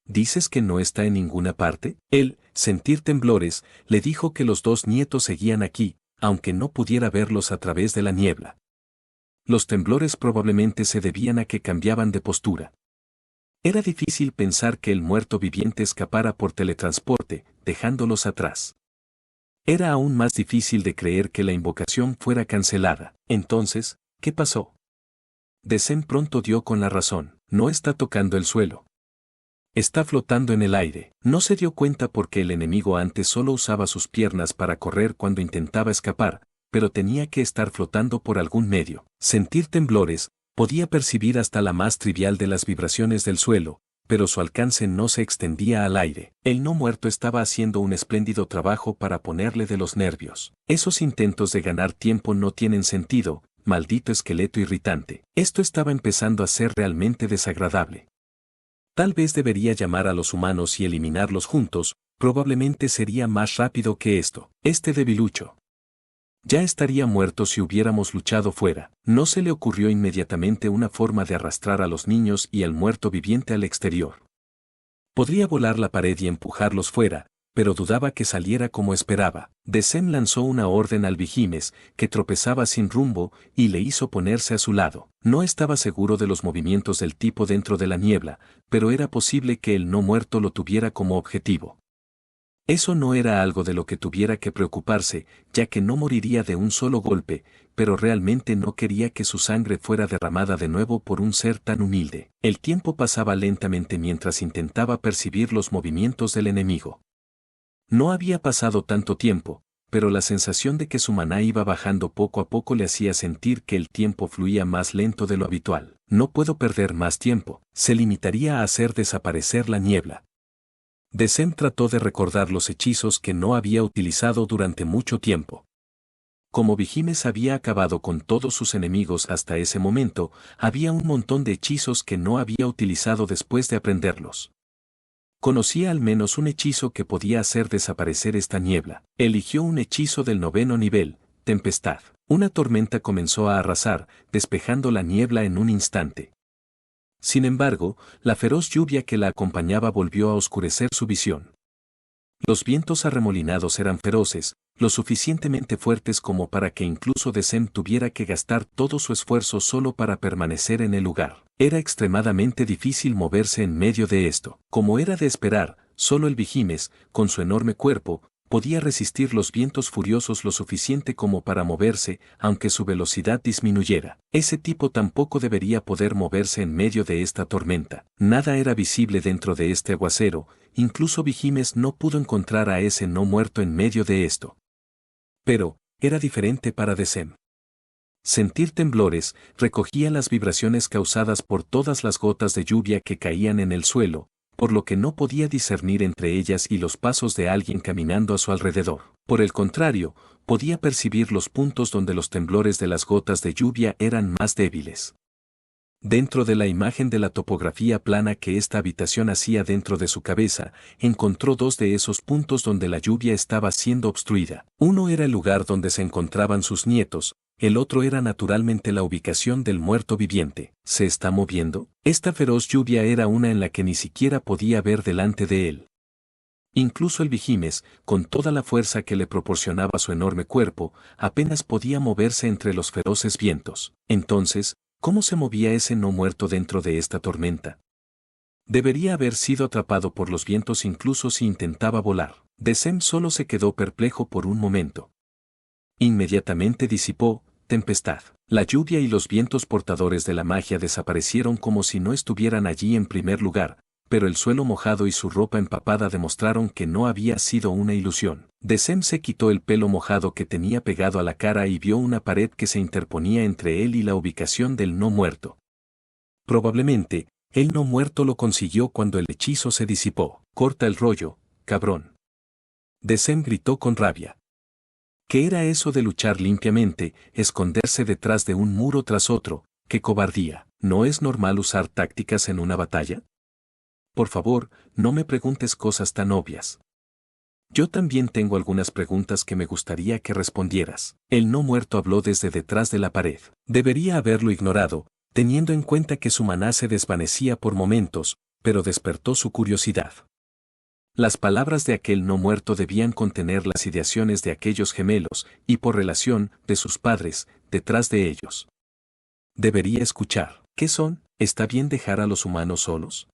¿Dices que no está en ninguna parte? Él, sentir temblores, le dijo que los dos nietos seguían aquí, aunque no pudiera verlos a través de la niebla. Los temblores probablemente se debían a que cambiaban de postura. Era difícil pensar que el muerto viviente escapara por teletransporte, dejándolos atrás. Era aún más difícil de creer que la invocación fuera cancelada. Entonces, ¿qué pasó? Decem pronto dio con la razón. No está tocando el suelo. Está flotando en el aire. No se dio cuenta porque el enemigo antes solo usaba sus piernas para correr cuando intentaba escapar, pero tenía que estar flotando por algún medio. Sentir temblores. Podía percibir hasta la más trivial de las vibraciones del suelo, pero su alcance no se extendía al aire. El no muerto estaba haciendo un espléndido trabajo para ponerle de los nervios. Esos intentos de ganar tiempo no tienen sentido, maldito esqueleto irritante. Esto estaba empezando a ser realmente desagradable. Tal vez debería llamar a los humanos y eliminarlos juntos, probablemente sería más rápido que esto. Este debilucho ya estaría muerto si hubiéramos luchado fuera. No se le ocurrió inmediatamente una forma de arrastrar a los niños y al muerto viviente al exterior. Podría volar la pared y empujarlos fuera, pero dudaba que saliera como esperaba. Decem lanzó una orden al Vigimes, que tropezaba sin rumbo, y le hizo ponerse a su lado. No estaba seguro de los movimientos del tipo dentro de la niebla, pero era posible que el no muerto lo tuviera como objetivo. Eso no era algo de lo que tuviera que preocuparse, ya que no moriría de un solo golpe, pero realmente no quería que su sangre fuera derramada de nuevo por un ser tan humilde. El tiempo pasaba lentamente mientras intentaba percibir los movimientos del enemigo. No había pasado tanto tiempo, pero la sensación de que su maná iba bajando poco a poco le hacía sentir que el tiempo fluía más lento de lo habitual. No puedo perder más tiempo, se limitaría a hacer desaparecer la niebla. Decem trató de recordar los hechizos que no había utilizado durante mucho tiempo. Como Vigimes había acabado con todos sus enemigos hasta ese momento, había un montón de hechizos que no había utilizado después de aprenderlos. Conocía al menos un hechizo que podía hacer desaparecer esta niebla. Eligió un hechizo del 9º nivel, Tempestad. Una tormenta comenzó a arrasar, despejando la niebla en un instante. Sin embargo, la feroz lluvia que la acompañaba volvió a oscurecer su visión. Los vientos arremolinados eran feroces, lo suficientemente fuertes como para que incluso Decem tuviera que gastar todo su esfuerzo solo para permanecer en el lugar. Era extremadamente difícil moverse en medio de esto. Como era de esperar, solo el Vigimes, con su enorme cuerpo, podía resistir los vientos furiosos lo suficiente como para moverse, aunque su velocidad disminuyera. Ese tipo tampoco debería poder moverse en medio de esta tormenta. Nada era visible dentro de este aguacero, incluso Vigimes no pudo encontrar a ese no muerto en medio de esto. Pero, era diferente para Decem. Sentir temblores, recogía las vibraciones causadas por todas las gotas de lluvia que caían en el suelo, por lo que no podía discernir entre ellas y los pasos de alguien caminando a su alrededor. Por el contrario, podía percibir los puntos donde los temblores de las gotas de lluvia eran más débiles. Dentro de la imagen de la topografía plana que esta habitación hacía dentro de su cabeza, encontró dos de esos puntos donde la lluvia estaba siendo obstruida. Uno era el lugar donde se encontraban sus nietos, el otro era naturalmente la ubicación del muerto viviente. ¿Se está moviendo? Esta feroz lluvia era una en la que ni siquiera podía ver delante de él. Incluso el Vigimes, con toda la fuerza que le proporcionaba su enorme cuerpo, apenas podía moverse entre los feroces vientos. Entonces, ¿cómo se movía ese no muerto dentro de esta tormenta? Debería haber sido atrapado por los vientos incluso si intentaba volar. Decem solo se quedó perplejo por un momento. Inmediatamente disipó, tempestad. La lluvia y los vientos portadores de la magia desaparecieron como si no estuvieran allí en primer lugar, pero el suelo mojado y su ropa empapada demostraron que no había sido una ilusión. Decem se quitó el pelo mojado que tenía pegado a la cara y vio una pared que se interponía entre él y la ubicación del no muerto. Probablemente, el no muerto lo consiguió cuando el hechizo se disipó. Corta el rollo, cabrón. Decem gritó con rabia. ¿Qué era eso de luchar limpiamente, esconderse detrás de un muro tras otro? ¡Qué cobardía! ¿No es normal usar tácticas en una batalla? Por favor, no me preguntes cosas tan obvias. Yo también tengo algunas preguntas que me gustaría que respondieras. El no muerto habló desde detrás de la pared. Debería haberlo ignorado, teniendo en cuenta que su maná se desvanecía por momentos, pero despertó su curiosidad. Las palabras de aquel no muerto debían contener las ideaciones de aquellos gemelos, y por relación, de sus padres, detrás de ellos. Debería escuchar. ¿Qué son? ¿Está bien dejar a los humanos solos?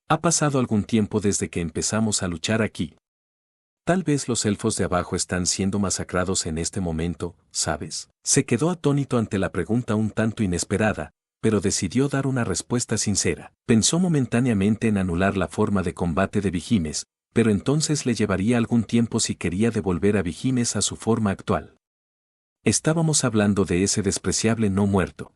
Ha pasado algún tiempo desde que empezamos a luchar aquí. Tal vez los elfos de abajo están siendo masacrados en este momento, ¿sabes? Se quedó atónito ante la pregunta un tanto inesperada, pero decidió dar una respuesta sincera. Pensó momentáneamente en anular la forma de combate de Vigimes, pero entonces le llevaría algún tiempo si quería devolver a Vigimes a su forma actual. Estábamos hablando de ese despreciable no muerto.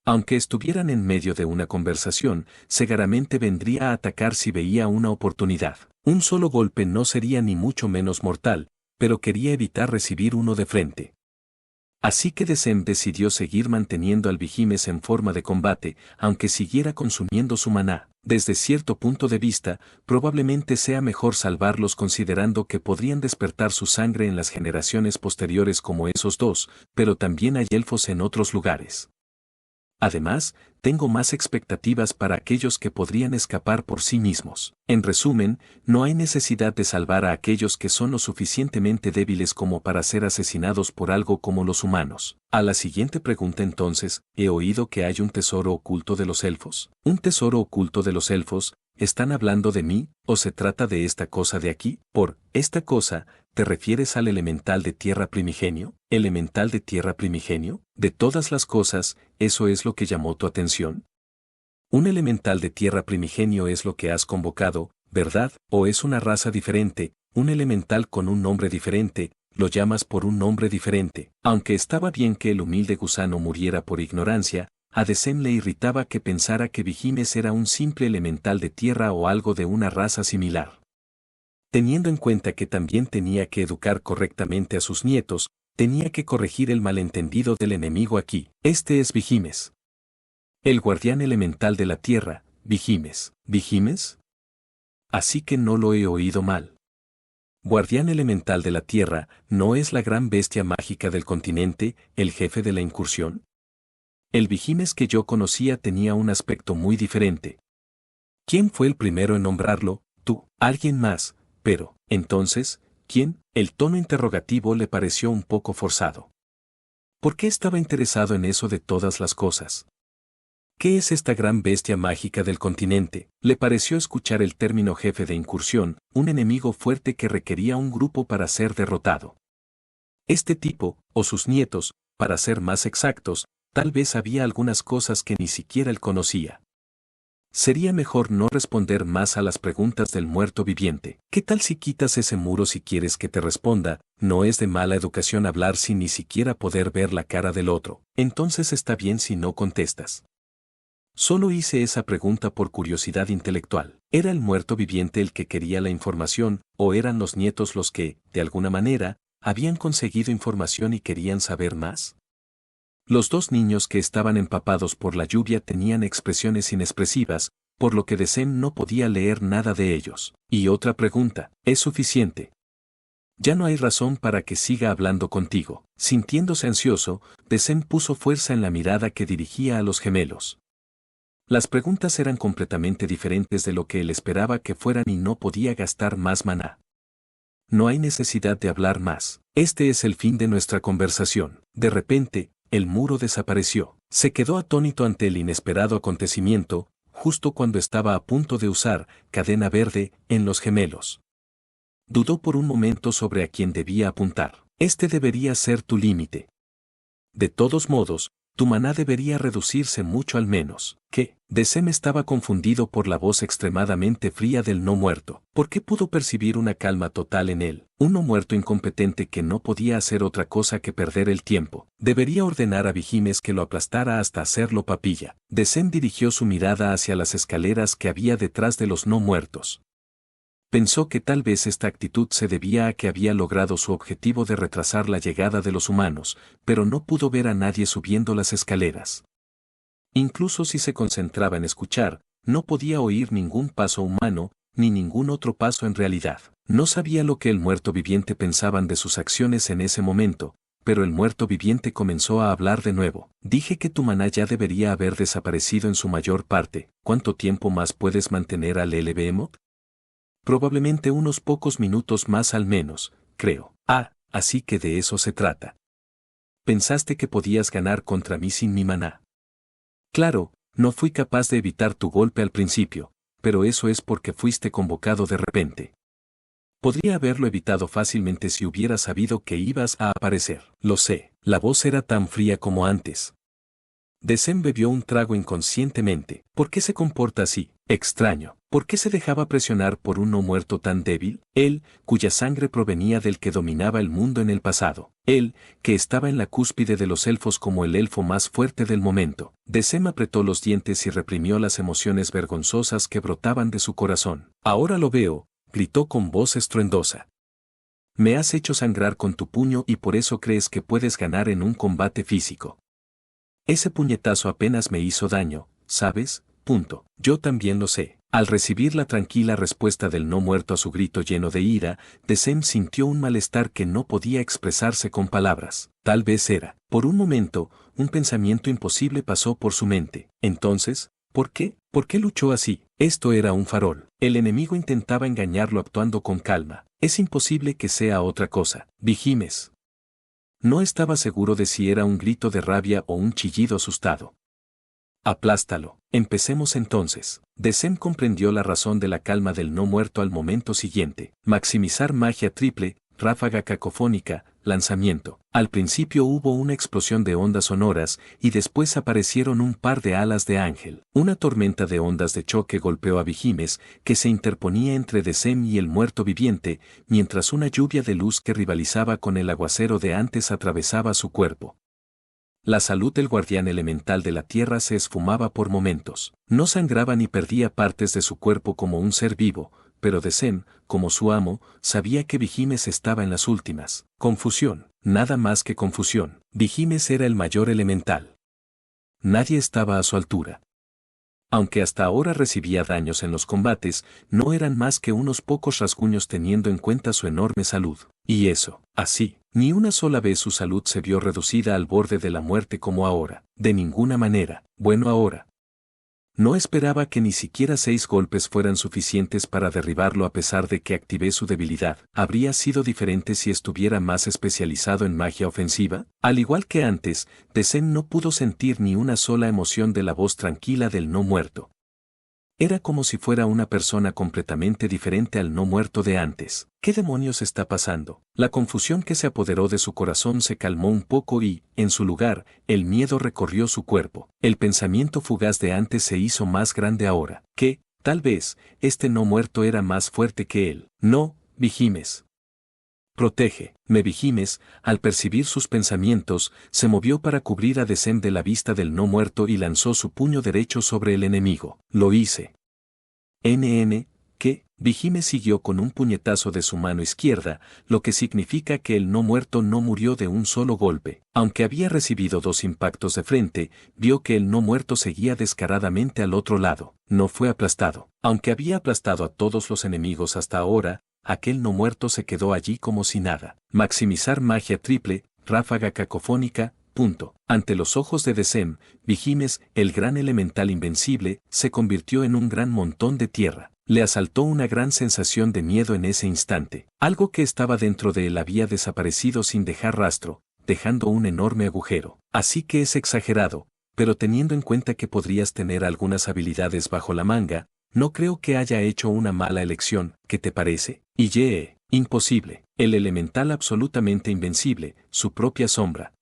Aunque estuvieran en medio de una conversación, seguramente vendría a atacar si veía una oportunidad. Un solo golpe no sería ni mucho menos mortal, pero quería evitar recibir uno de frente. Así que Decem decidió seguir manteniendo al Vigimes en forma de combate, aunque siguiera consumiendo su maná. Desde cierto punto de vista, probablemente sea mejor salvarlos considerando que podrían despertar su sangre en las generaciones posteriores como esos dos, pero también hay elfos en otros lugares. Además, tengo más expectativas para aquellos que podrían escapar por sí mismos. En resumen, no hay necesidad de salvar a aquellos que son lo suficientemente débiles como para ser asesinados por algo como los humanos. A la siguiente pregunta entonces, he oído que hay un tesoro oculto de los elfos. ¿Un tesoro oculto de los elfos? ¿Están hablando de mí, o se trata de esta cosa de aquí? Por esta cosa, ¿te refieres al elemental de tierra primigenio? ¿Elemental de tierra primigenio? De todas las cosas, ¿eso es lo que llamó tu atención? Un elemental de tierra primigenio es lo que has convocado, ¿verdad? ¿O es una raza diferente, un elemental con un nombre diferente, lo llamas por un nombre diferente? Aunque estaba bien que el humilde gusano muriera por ignorancia, a Decem le irritaba que pensara que Vigimes era un simple elemental de tierra o algo de una raza similar. Teniendo en cuenta que también tenía que educar correctamente a sus nietos, tenía que corregir el malentendido del enemigo aquí. Este es Vigimes. El guardián elemental de la tierra, Vigimes. ¿Vigimes? Así que no lo he oído mal. Guardián elemental de la tierra, ¿no es la gran bestia mágica del continente, el jefe de la incursión? El Vigimes que yo conocía tenía un aspecto muy diferente. ¿Quién fue el primero en nombrarlo? Tú. ¿Alguien más? Pero, entonces, ¿quién? El tono interrogativo le pareció un poco forzado. ¿Por qué estaba interesado en eso de todas las cosas? ¿Qué es esta gran bestia mágica del continente? Le pareció escuchar el término jefe de incursión, un enemigo fuerte que requería un grupo para ser derrotado. Este tipo, o sus nietos, para ser más exactos, tal vez había algunas cosas que ni siquiera él conocía. Sería mejor no responder más a las preguntas del muerto viviente. ¿Qué tal si quitas ese muro si quieres que te responda? No es de mala educación hablar sin ni siquiera poder ver la cara del otro. Entonces está bien si no contestas. Solo hice esa pregunta por curiosidad intelectual. ¿Era el muerto viviente el que quería la información, o eran los nietos los que, de alguna manera, habían conseguido información y querían saber más? Los dos niños que estaban empapados por la lluvia tenían expresiones inexpresivas, por lo que Decem no podía leer nada de ellos. Y otra pregunta, ¿es suficiente? Ya no hay razón para que siga hablando contigo. Sintiéndose ansioso, Decem puso fuerza en la mirada que dirigía a los gemelos. Las preguntas eran completamente diferentes de lo que él esperaba que fueran y no podía gastar más maná. No hay necesidad de hablar más. Este es el fin de nuestra conversación. De repente, el muro desapareció. Se quedó atónito ante el inesperado acontecimiento, justo cuando estaba a punto de usar cadena verde en los gemelos. Dudó por un momento sobre a quién debía apuntar. Este debería ser tu límite. De todos modos, tu maná debería reducirse mucho al menos. ¿Qué? Decem estaba confundido por la voz extremadamente fría del no muerto. ¿Por qué pudo percibir una calma total en él? Un no muerto incompetente que no podía hacer otra cosa que perder el tiempo. Debería ordenar a Vigimes que lo aplastara hasta hacerlo papilla. Decem dirigió su mirada hacia las escaleras que había detrás de los no muertos. Pensó que tal vez esta actitud se debía a que había logrado su objetivo de retrasar la llegada de los humanos, pero no pudo ver a nadie subiendo las escaleras. Incluso si se concentraba en escuchar, no podía oír ningún paso humano, ni ningún otro paso en realidad. No sabía lo que el muerto viviente pensaban de sus acciones en ese momento, pero el muerto viviente comenzó a hablar de nuevo. Dije que tu maná ya debería haber desaparecido en su mayor parte. ¿Cuánto tiempo más puedes mantener al LBM? Probablemente unos pocos minutos más al menos, creo. Así que de eso se trata. Pensaste que podías ganar contra mí sin mi maná. Claro, no fui capaz de evitar tu golpe al principio, pero eso es porque fuiste convocado de repente. Podría haberlo evitado fácilmente si hubiera sabido que ibas a aparecer. Lo sé, la voz era tan fría como antes. Decem bebió un trago inconscientemente. ¿Por qué se comporta así? Extraño. ¿Por qué se dejaba presionar por un no muerto tan débil? Él, cuya sangre provenía del que dominaba el mundo en el pasado. Él, que estaba en la cúspide de los elfos como el elfo más fuerte del momento. Decem apretó los dientes y reprimió las emociones vergonzosas que brotaban de su corazón. Ahora lo veo, gritó con voz estruendosa. Me has hecho sangrar con tu puño y por eso crees que puedes ganar en un combate físico. Ese puñetazo apenas me hizo daño, ¿sabes? Yo también lo sé. Al recibir la tranquila respuesta del no muerto a su grito lleno de ira, Decem sintió un malestar que no podía expresarse con palabras. Tal vez era, por un momento, un pensamiento imposible pasó por su mente. Entonces, ¿por qué? ¿Por qué luchó así? Esto era un farol. El enemigo intentaba engañarlo actuando con calma. Es imposible que sea otra cosa. Vigimes. No estaba seguro de si era un grito de rabia o un chillido asustado. Aplástalo. Empecemos entonces. Decem comprendió la razón de la calma del no muerto al momento siguiente. Maximizar magia triple, ráfaga cacofónica, lanzamiento. Al principio hubo una explosión de ondas sonoras y después aparecieron un par de alas de ángel. Una tormenta de ondas de choque golpeó a Vigimes, que se interponía entre Decem y el muerto viviente, mientras una lluvia de luz que rivalizaba con el aguacero de antes atravesaba su cuerpo. La salud del guardián elemental de la tierra se esfumaba por momentos. No sangraba ni perdía partes de su cuerpo como un ser vivo, pero Decem, como su amo, sabía que Vigimes estaba en las últimas. Confusión, nada más que confusión. Vigimes era el mayor elemental. Nadie estaba a su altura. Aunque hasta ahora recibía daños en los combates, no eran más que unos pocos rasguños teniendo en cuenta su enorme salud. Y eso, así, ni una sola vez su salud se vio reducida al borde de la muerte como ahora. De ninguna manera. Bueno, ahora. No esperaba que ni siquiera 6 golpes fueran suficientes para derribarlo a pesar de que activé su debilidad. ¿Habría sido diferente si estuviera más especializado en magia ofensiva? Al igual que antes, Decem no pudo sentir ni una sola emoción de la voz tranquila del no muerto. Era como si fuera una persona completamente diferente al no muerto de antes. ¿Qué demonios está pasando? La confusión que se apoderó de su corazón se calmó un poco y, en su lugar, el miedo recorrió su cuerpo. El pensamiento fugaz de antes se hizo más grande ahora, que, tal vez, este no muerto era más fuerte que él. No, Vigimes. Protege-me. Vigimes, al percibir sus pensamientos, se movió para cubrir a Decem de la vista del no muerto y lanzó su puño derecho sobre el enemigo. Lo hice. ¿Qué? Vigimes siguió con un puñetazo de su mano izquierda, lo que significa que el no muerto no murió de un solo golpe. Aunque había recibido 2 impactos de frente, vio que el no muerto seguía descaradamente al otro lado. No fue aplastado. Aunque había aplastado a todos los enemigos hasta ahora, aquel no muerto se quedó allí como si nada. Maximizar magia triple, ráfaga cacofónica. Ante los ojos de Decem, Vigimes, el gran elemental invencible, se convirtió en un gran montón de tierra. Le asaltó una gran sensación de miedo en ese instante. Algo que estaba dentro de él había desaparecido sin dejar rastro, dejando un enorme agujero. Así que es exagerado, pero teniendo en cuenta que podrías tener algunas habilidades bajo la manga, no creo que haya hecho una mala elección. ¿Qué te parece? Imposible. El elemental absolutamente invencible, su propia sombra.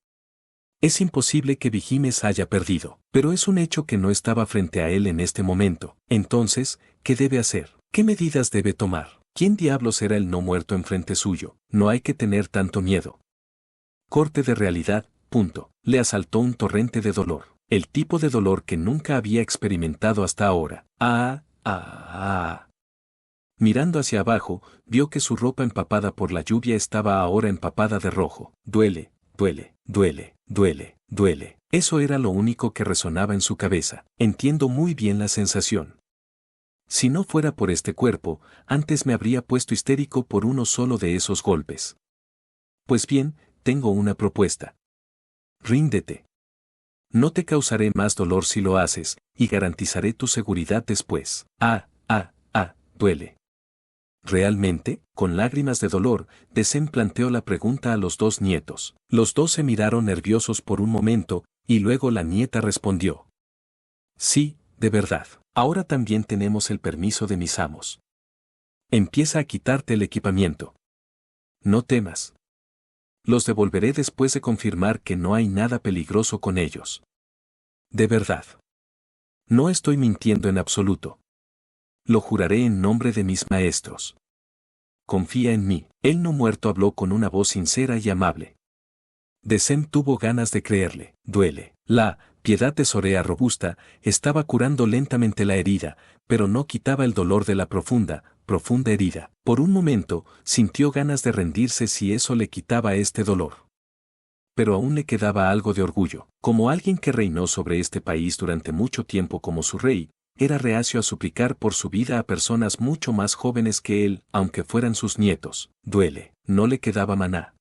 Es imposible que Vigimes haya perdido, pero es un hecho que no estaba frente a él en este momento. Entonces, ¿qué debe hacer? ¿Qué medidas debe tomar? ¿Quién diablos era el no muerto enfrente suyo? No hay que tener tanto miedo. Corte de realidad. Le asaltó un torrente de dolor. El tipo de dolor que nunca había experimentado hasta ahora. Mirando hacia abajo, vio que su ropa empapada por la lluvia estaba ahora empapada de rojo. Duele. Eso era lo único que resonaba en su cabeza. Entiendo muy bien la sensación. Si no fuera por este cuerpo, antes me habría puesto histérico por uno solo de esos golpes. Pues bien, tengo una propuesta. Ríndete. No te causaré más dolor si lo haces, y garantizaré tu seguridad después. Duele. ¿Realmente? Con lágrimas de dolor, Decem planteó la pregunta a los 2 nietos. Los 2 se miraron nerviosos por un momento, y luego la nieta respondió. Sí, de verdad. Ahora también tenemos el permiso de mis amos. Empieza a quitarte el equipamiento. No temas. Los devolveré después de confirmar que no hay nada peligroso con ellos. De verdad. No estoy mintiendo en absoluto. Lo juraré en nombre de mis maestros. Confía en mí. El no muerto habló con una voz sincera y amable. Decem tuvo ganas de creerle. Duele. La piedad de Sorea robusta estaba curando lentamente la herida, pero no quitaba el dolor de la profunda herida. Por un momento, sintió ganas de rendirse si eso le quitaba este dolor. Pero aún le quedaba algo de orgullo. Como alguien que reinó sobre este país durante mucho tiempo como su rey, era reacio a suplicar por su vida a personas mucho más jóvenes que él, aunque fueran sus nietos. Duele. No le quedaba maná.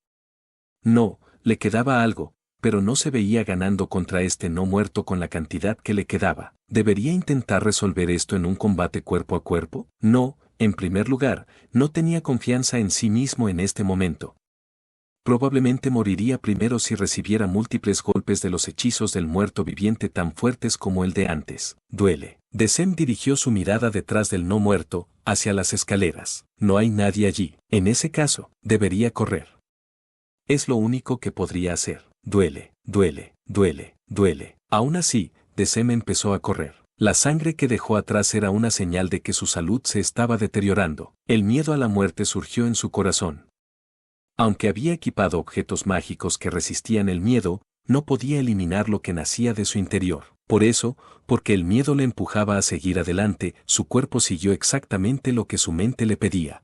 No, le quedaba algo, pero no se veía ganando contra este no muerto con la cantidad que le quedaba. ¿Debería intentar resolver esto en un combate cuerpo a cuerpo? No, en primer lugar, no tenía confianza en sí mismo en este momento. Probablemente moriría primero si recibiera múltiples golpes de los hechizos del muerto viviente tan fuertes como el de antes. Duele. Decem dirigió su mirada detrás del no muerto, hacia las escaleras. No hay nadie allí. En ese caso, debería correr. Es lo único que podría hacer. Duele. Aún así, Decem empezó a correr. La sangre que dejó atrás era una señal de que su salud se estaba deteriorando. El miedo a la muerte surgió en su corazón. Aunque había equipado objetos mágicos que resistían el miedo, no podía eliminar lo que nacía de su interior. Por eso, porque el miedo le empujaba a seguir adelante, su cuerpo siguió exactamente lo que su mente le pedía.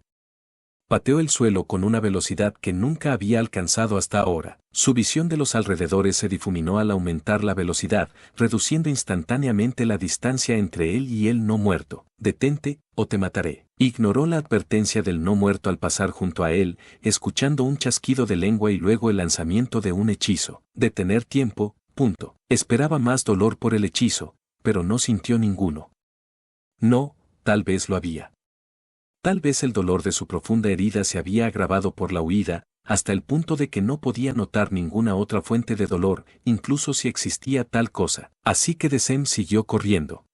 Pateó el suelo con una velocidad que nunca había alcanzado hasta ahora. Su visión de los alrededores se difuminó al aumentar la velocidad, reduciendo instantáneamente la distancia entre él y el no muerto. Detente, o te mataré. Ignoró la advertencia del no muerto al pasar junto a él, escuchando un chasquido de lengua y luego el lanzamiento de un hechizo. Detener tiempo. Esperaba más dolor por el hechizo, pero no sintió ninguno. No, tal vez lo había. Tal vez el dolor de su profunda herida se había agravado por la huida, hasta el punto de que no podía notar ninguna otra fuente de dolor, incluso si existía tal cosa. Así que Decem siguió corriendo.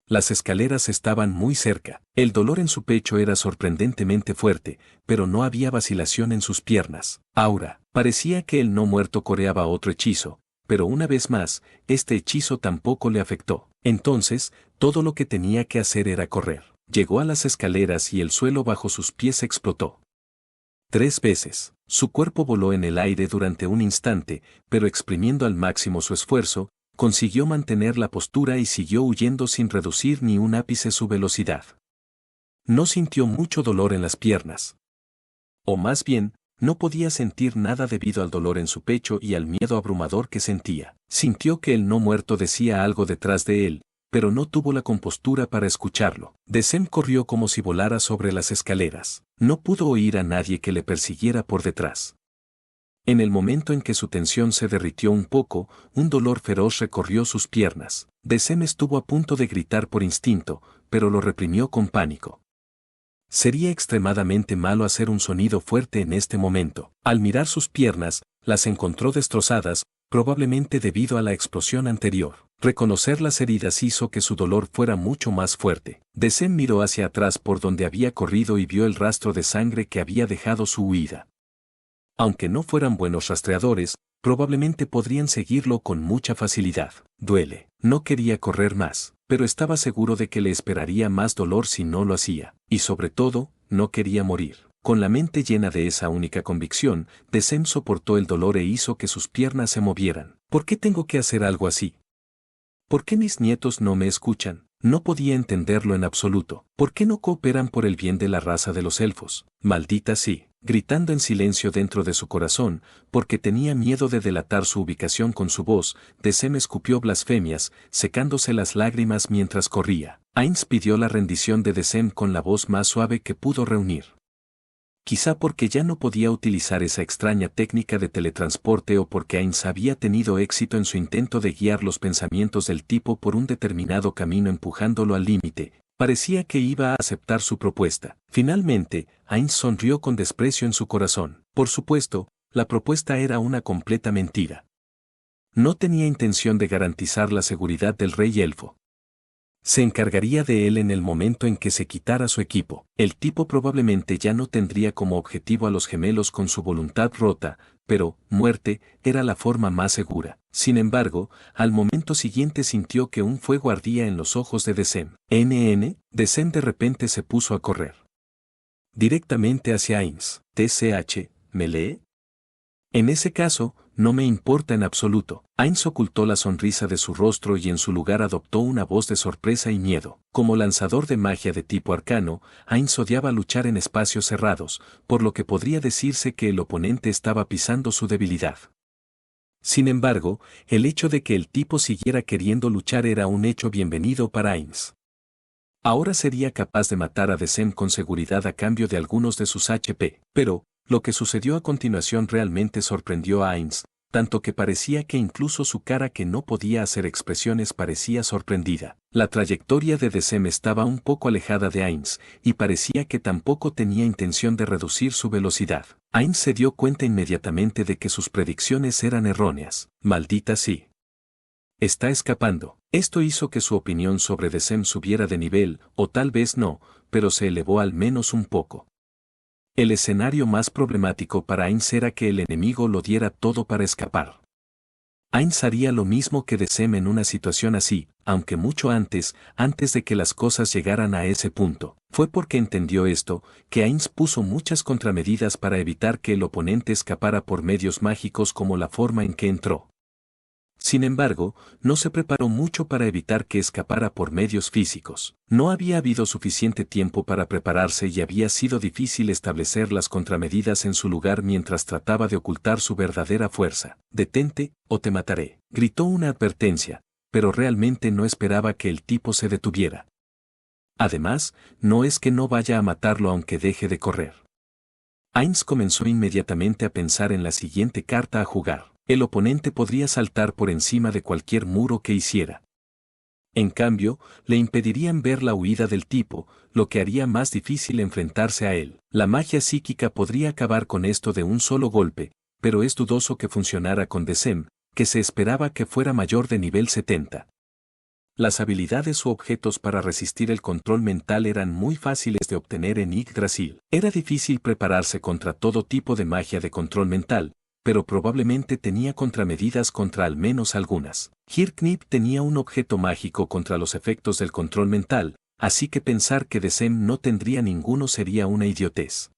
Las escaleras estaban muy cerca. El dolor en su pecho era sorprendentemente fuerte, pero no había vacilación en sus piernas. Ahora, parecía que el no muerto coreaba otro hechizo, pero una vez más, este hechizo tampoco le afectó. Entonces, todo lo que tenía que hacer era correr. Llegó a las escaleras y el suelo bajo sus pies explotó. 3 veces. Su cuerpo voló en el aire durante un instante, pero exprimiendo al máximo su esfuerzo, consiguió mantener la postura y siguió huyendo sin reducir ni un ápice su velocidad. No sintió mucho dolor en las piernas. O más bien, no podía sentir nada debido al dolor en su pecho y al miedo abrumador que sentía. Sintió que el no muerto decía algo detrás de él, pero no tuvo la compostura para escucharlo. Desem corrió como si volara sobre las escaleras. No pudo oír a nadie que le persiguiera por detrás. En el momento en que su tensión se derritió un poco, un dolor feroz recorrió sus piernas. Desem estuvo a punto de gritar por instinto, pero lo reprimió con pánico. Sería extremadamente malo hacer un sonido fuerte en este momento. Al mirar sus piernas, las encontró destrozadas, probablemente debido a la explosión anterior. Reconocer las heridas hizo que su dolor fuera mucho más fuerte. Desem miró hacia atrás por donde había corrido y vio el rastro de sangre que había dejado su huida. Aunque no fueran buenos rastreadores, probablemente podrían seguirlo con mucha facilidad. Duele. No quería correr más, pero estaba seguro de que le esperaría más dolor si no lo hacía. Y sobre todo, no quería morir. Con la mente llena de esa única convicción, Desem soportó el dolor e hizo que sus piernas se movieran. ¿Por qué tengo que hacer algo así? ¿Por qué mis nietos no me escuchan? No podía entenderlo en absoluto. ¿Por qué no cooperan por el bien de la raza de los elfos? Maldita sí. Gritando en silencio dentro de su corazón, porque tenía miedo de delatar su ubicación con su voz, Desem escupió blasfemias, secándose las lágrimas mientras corría. Ainz pidió la rendición de Desem con la voz más suave que pudo reunir. Quizá porque ya no podía utilizar esa extraña técnica de teletransporte o porque Ainz había tenido éxito en su intento de guiar los pensamientos del tipo por un determinado camino empujándolo al límite. Parecía que iba a aceptar su propuesta. Finalmente, Ainz sonrió con desprecio en su corazón. Por supuesto, la propuesta era una completa mentira. No tenía intención de garantizar la seguridad del rey elfo. Se encargaría de él en el momento en que se quitara su equipo. El tipo probablemente ya no tendría como objetivo a los gemelos con su voluntad rota, pero, muerte, era la forma más segura. Sin embargo, al momento siguiente sintió que un fuego ardía en los ojos de Desem. Desem de repente se puso a correr. Directamente hacia Ainz. TCH, ¿me lee? En ese caso, no me importa en absoluto. Ainz ocultó la sonrisa de su rostro y en su lugar adoptó una voz de sorpresa y miedo. Como lanzador de magia de tipo arcano, Ainz odiaba luchar en espacios cerrados, por lo que podría decirse que el oponente estaba pisando su debilidad. Sin embargo, el hecho de que el tipo siguiera queriendo luchar era un hecho bienvenido para Ainz. Ahora sería capaz de matar a Desem con seguridad a cambio de algunos de sus HP, pero, lo que sucedió a continuación realmente sorprendió a Ainz, tanto que parecía que incluso su cara que no podía hacer expresiones parecía sorprendida. La trayectoria de Desem estaba un poco alejada de Ainz, y parecía que tampoco tenía intención de reducir su velocidad. Ainz se dio cuenta inmediatamente de que sus predicciones eran erróneas. Maldita sí. Está escapando. Esto hizo que su opinión sobre Desem subiera de nivel, o tal vez no, pero se elevó al menos un poco. El escenario más problemático para Ainz era que el enemigo lo diera todo para escapar. Ainz haría lo mismo que Desem en una situación así, aunque mucho antes de que las cosas llegaran a ese punto. Fue porque entendió esto, que Ainz puso muchas contramedidas para evitar que el oponente escapara por medios mágicos como la forma en que entró. Sin embargo, no se preparó mucho para evitar que escapara por medios físicos. No había habido suficiente tiempo para prepararse y había sido difícil establecer las contramedidas en su lugar mientras trataba de ocultar su verdadera fuerza. «Detente, o te mataré», gritó una advertencia, pero realmente no esperaba que el tipo se detuviera. Además, no es que no vaya a matarlo aunque deje de correr. Ainz comenzó inmediatamente a pensar en la siguiente carta a jugar. El oponente podría saltar por encima de cualquier muro que hiciera. En cambio, le impedirían ver la huida del tipo, lo que haría más difícil enfrentarse a él. La magia psíquica podría acabar con esto de un solo golpe, pero es dudoso que funcionara con Desem, que se esperaba que fuera mayor de nivel 70. Las habilidades u objetos para resistir el control mental eran muy fáciles de obtener en Yggdrasil. Era difícil prepararse contra todo tipo de magia de control mental, pero probablemente tenía contramedidas contra al menos algunas. Hirknip tenía un objeto mágico contra los efectos del control mental, así que pensar que DeSem no tendría ninguno sería una idiotez.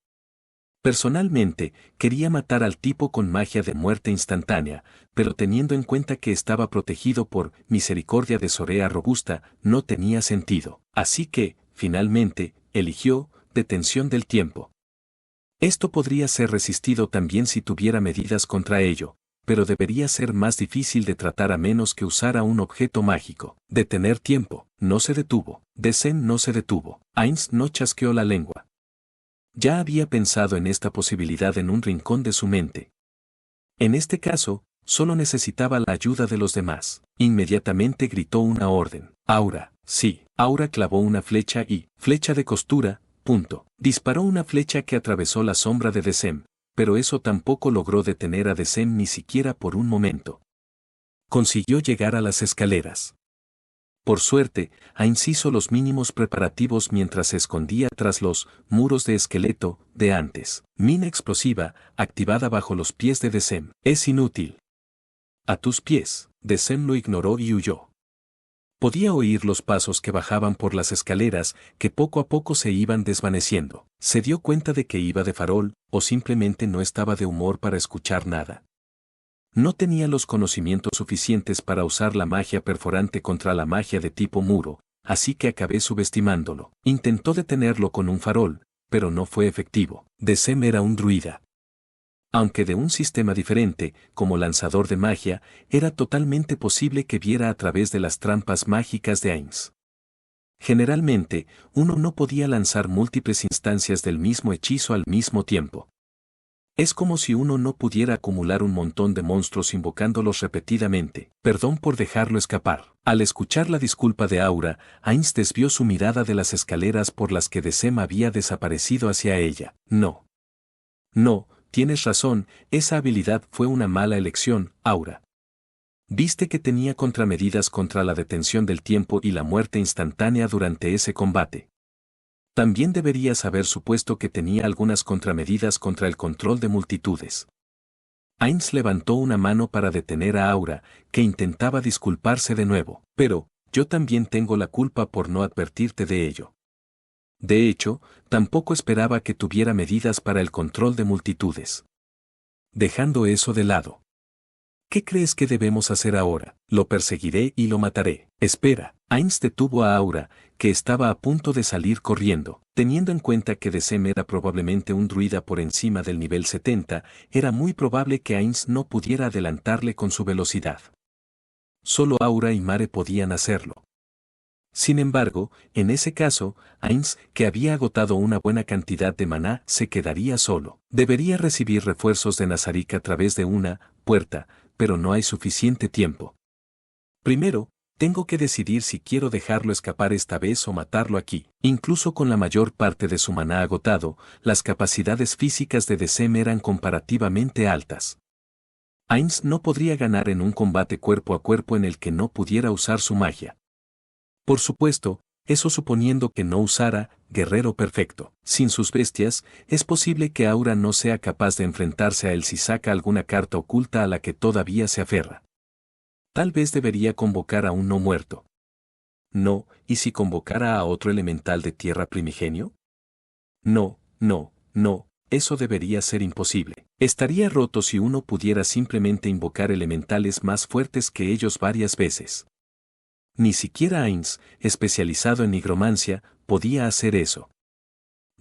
Personalmente, quería matar al tipo con magia de muerte instantánea, pero teniendo en cuenta que estaba protegido por misericordia de Sorea Robusta, no tenía sentido. Así que, finalmente, eligió detención del tiempo. Esto podría ser resistido también si tuviera medidas contra ello, pero debería ser más difícil de tratar a menos que usara un objeto mágico. Detener tiempo. No se detuvo. DeSem no se detuvo. Ainz no chasqueó la lengua. Ya había pensado en esta posibilidad en un rincón de su mente. En este caso, solo necesitaba la ayuda de los demás. Inmediatamente gritó una orden. Aura, sí. Aura clavó una flecha y, flecha de costura, punto. Disparó una flecha que atravesó la sombra de DeSem, pero eso tampoco logró detener a DeSem ni siquiera por un momento. Consiguió llegar a las escaleras. Por suerte, Ainz hizo los mínimos preparativos mientras se escondía tras los muros de esqueleto de antes. Mina explosiva, activada bajo los pies de DeSem. Es inútil. A tus pies. DeSem lo ignoró y huyó. Podía oír los pasos que bajaban por las escaleras que poco a poco se iban desvaneciendo. Se dio cuenta de que iba de farol, o simplemente no estaba de humor para escuchar nada. No tenía los conocimientos suficientes para usar la magia perforante contra la magia de tipo muro, así que acabé subestimándolo. Intentó detenerlo con un farol, pero no fue efectivo. DeSem era un druida. Aunque de un sistema diferente, como lanzador de magia, era totalmente posible que viera a través de las trampas mágicas de Ainz. Generalmente, uno no podía lanzar múltiples instancias del mismo hechizo al mismo tiempo. Es como si uno no pudiera acumular un montón de monstruos invocándolos repetidamente. Perdón por dejarlo escapar. Al escuchar la disculpa de Aura, Ainz desvió su mirada de las escaleras por las que DeSem había desaparecido hacia ella. No. No, tienes razón, esa habilidad fue una mala elección, Aura. Viste que tenía contramedidas contra la detención del tiempo y la muerte instantánea durante ese combate. También deberías haber supuesto que tenía algunas contramedidas contra el control de multitudes. Ainz levantó una mano para detener a Aura, que intentaba disculparse de nuevo. Pero, yo también tengo la culpa por no advertirte de ello. De hecho, tampoco esperaba que tuviera medidas para el control de multitudes. Dejando eso de lado. ¿Qué crees que debemos hacer ahora? Lo perseguiré y lo mataré. Espera. Ainz detuvo a Aura, que estaba a punto de salir corriendo. Teniendo en cuenta que DeSem era probablemente un druida por encima del nivel 70, era muy probable que Ainz no pudiera adelantarle con su velocidad. Solo Aura y Mare podían hacerlo. Sin embargo, en ese caso, Ainz, que había agotado una buena cantidad de maná, se quedaría solo. Debería recibir refuerzos de Nazarick a través de una puerta, pero no hay suficiente tiempo. Primero, tengo que decidir si quiero dejarlo escapar esta vez o matarlo aquí. Incluso con la mayor parte de su maná agotado, las capacidades físicas de DeSem eran comparativamente altas. Ainz no podría ganar en un combate cuerpo a cuerpo en el que no pudiera usar su magia. Por supuesto, eso suponiendo que no usara guerrero perfecto. Sin sus bestias, es posible que Aura no sea capaz de enfrentarse a él si saca alguna carta oculta a la que todavía se aferra. Tal vez debería convocar a un no muerto. No, ¿y si convocara a otro elemental de tierra primigenio? No, eso debería ser imposible. Estaría roto si uno pudiera simplemente invocar elementales más fuertes que ellos varias veces. Ni siquiera Ainz, especializado en nigromancia, podía hacer eso.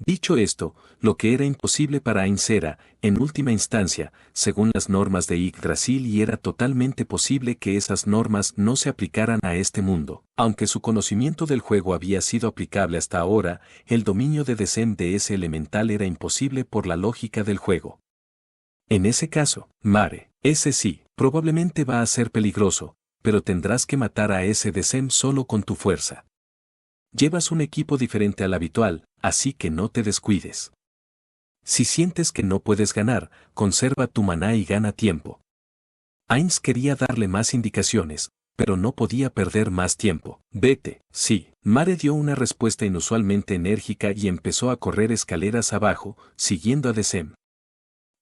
Dicho esto, lo que era imposible para Ainz era, en última instancia, según las normas de Yggdrasil, y era totalmente posible que esas normas no se aplicaran a este mundo. Aunque su conocimiento del juego había sido aplicable hasta ahora, el dominio de DeSem de ese elemental era imposible por la lógica del juego. En ese caso, Mare, ese sí, probablemente va a ser peligroso, pero tendrás que matar a ese DeSem solo con tu fuerza. Llevas un equipo diferente al habitual, así que no te descuides. Si sientes que no puedes ganar, conserva tu maná y gana tiempo. Ainz quería darle más indicaciones, pero no podía perder más tiempo. Vete, sí. Mare dio una respuesta inusualmente enérgica y empezó a correr escaleras abajo, siguiendo a Desem.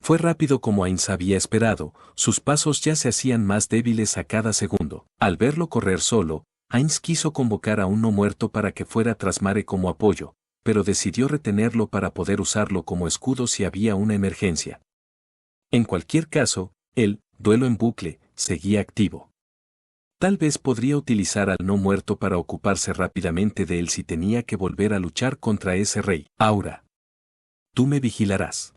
Fue rápido como Ainz había esperado, sus pasos ya se hacían más débiles a cada segundo. Al verlo correr solo, Ainz quiso convocar a un no muerto para que fuera tras Mare como apoyo, pero decidió retenerlo para poder usarlo como escudo si había una emergencia. En cualquier caso, el duelo en bucle seguía activo. Tal vez podría utilizar al no muerto para ocuparse rápidamente de él si tenía que volver a luchar contra ese rey. Aura. Tú me vigilarás.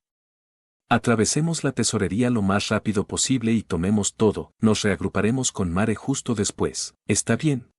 Atravesemos la tesorería lo más rápido posible y tomemos todo. Nos reagruparemos con Mare justo después. ¿Está bien?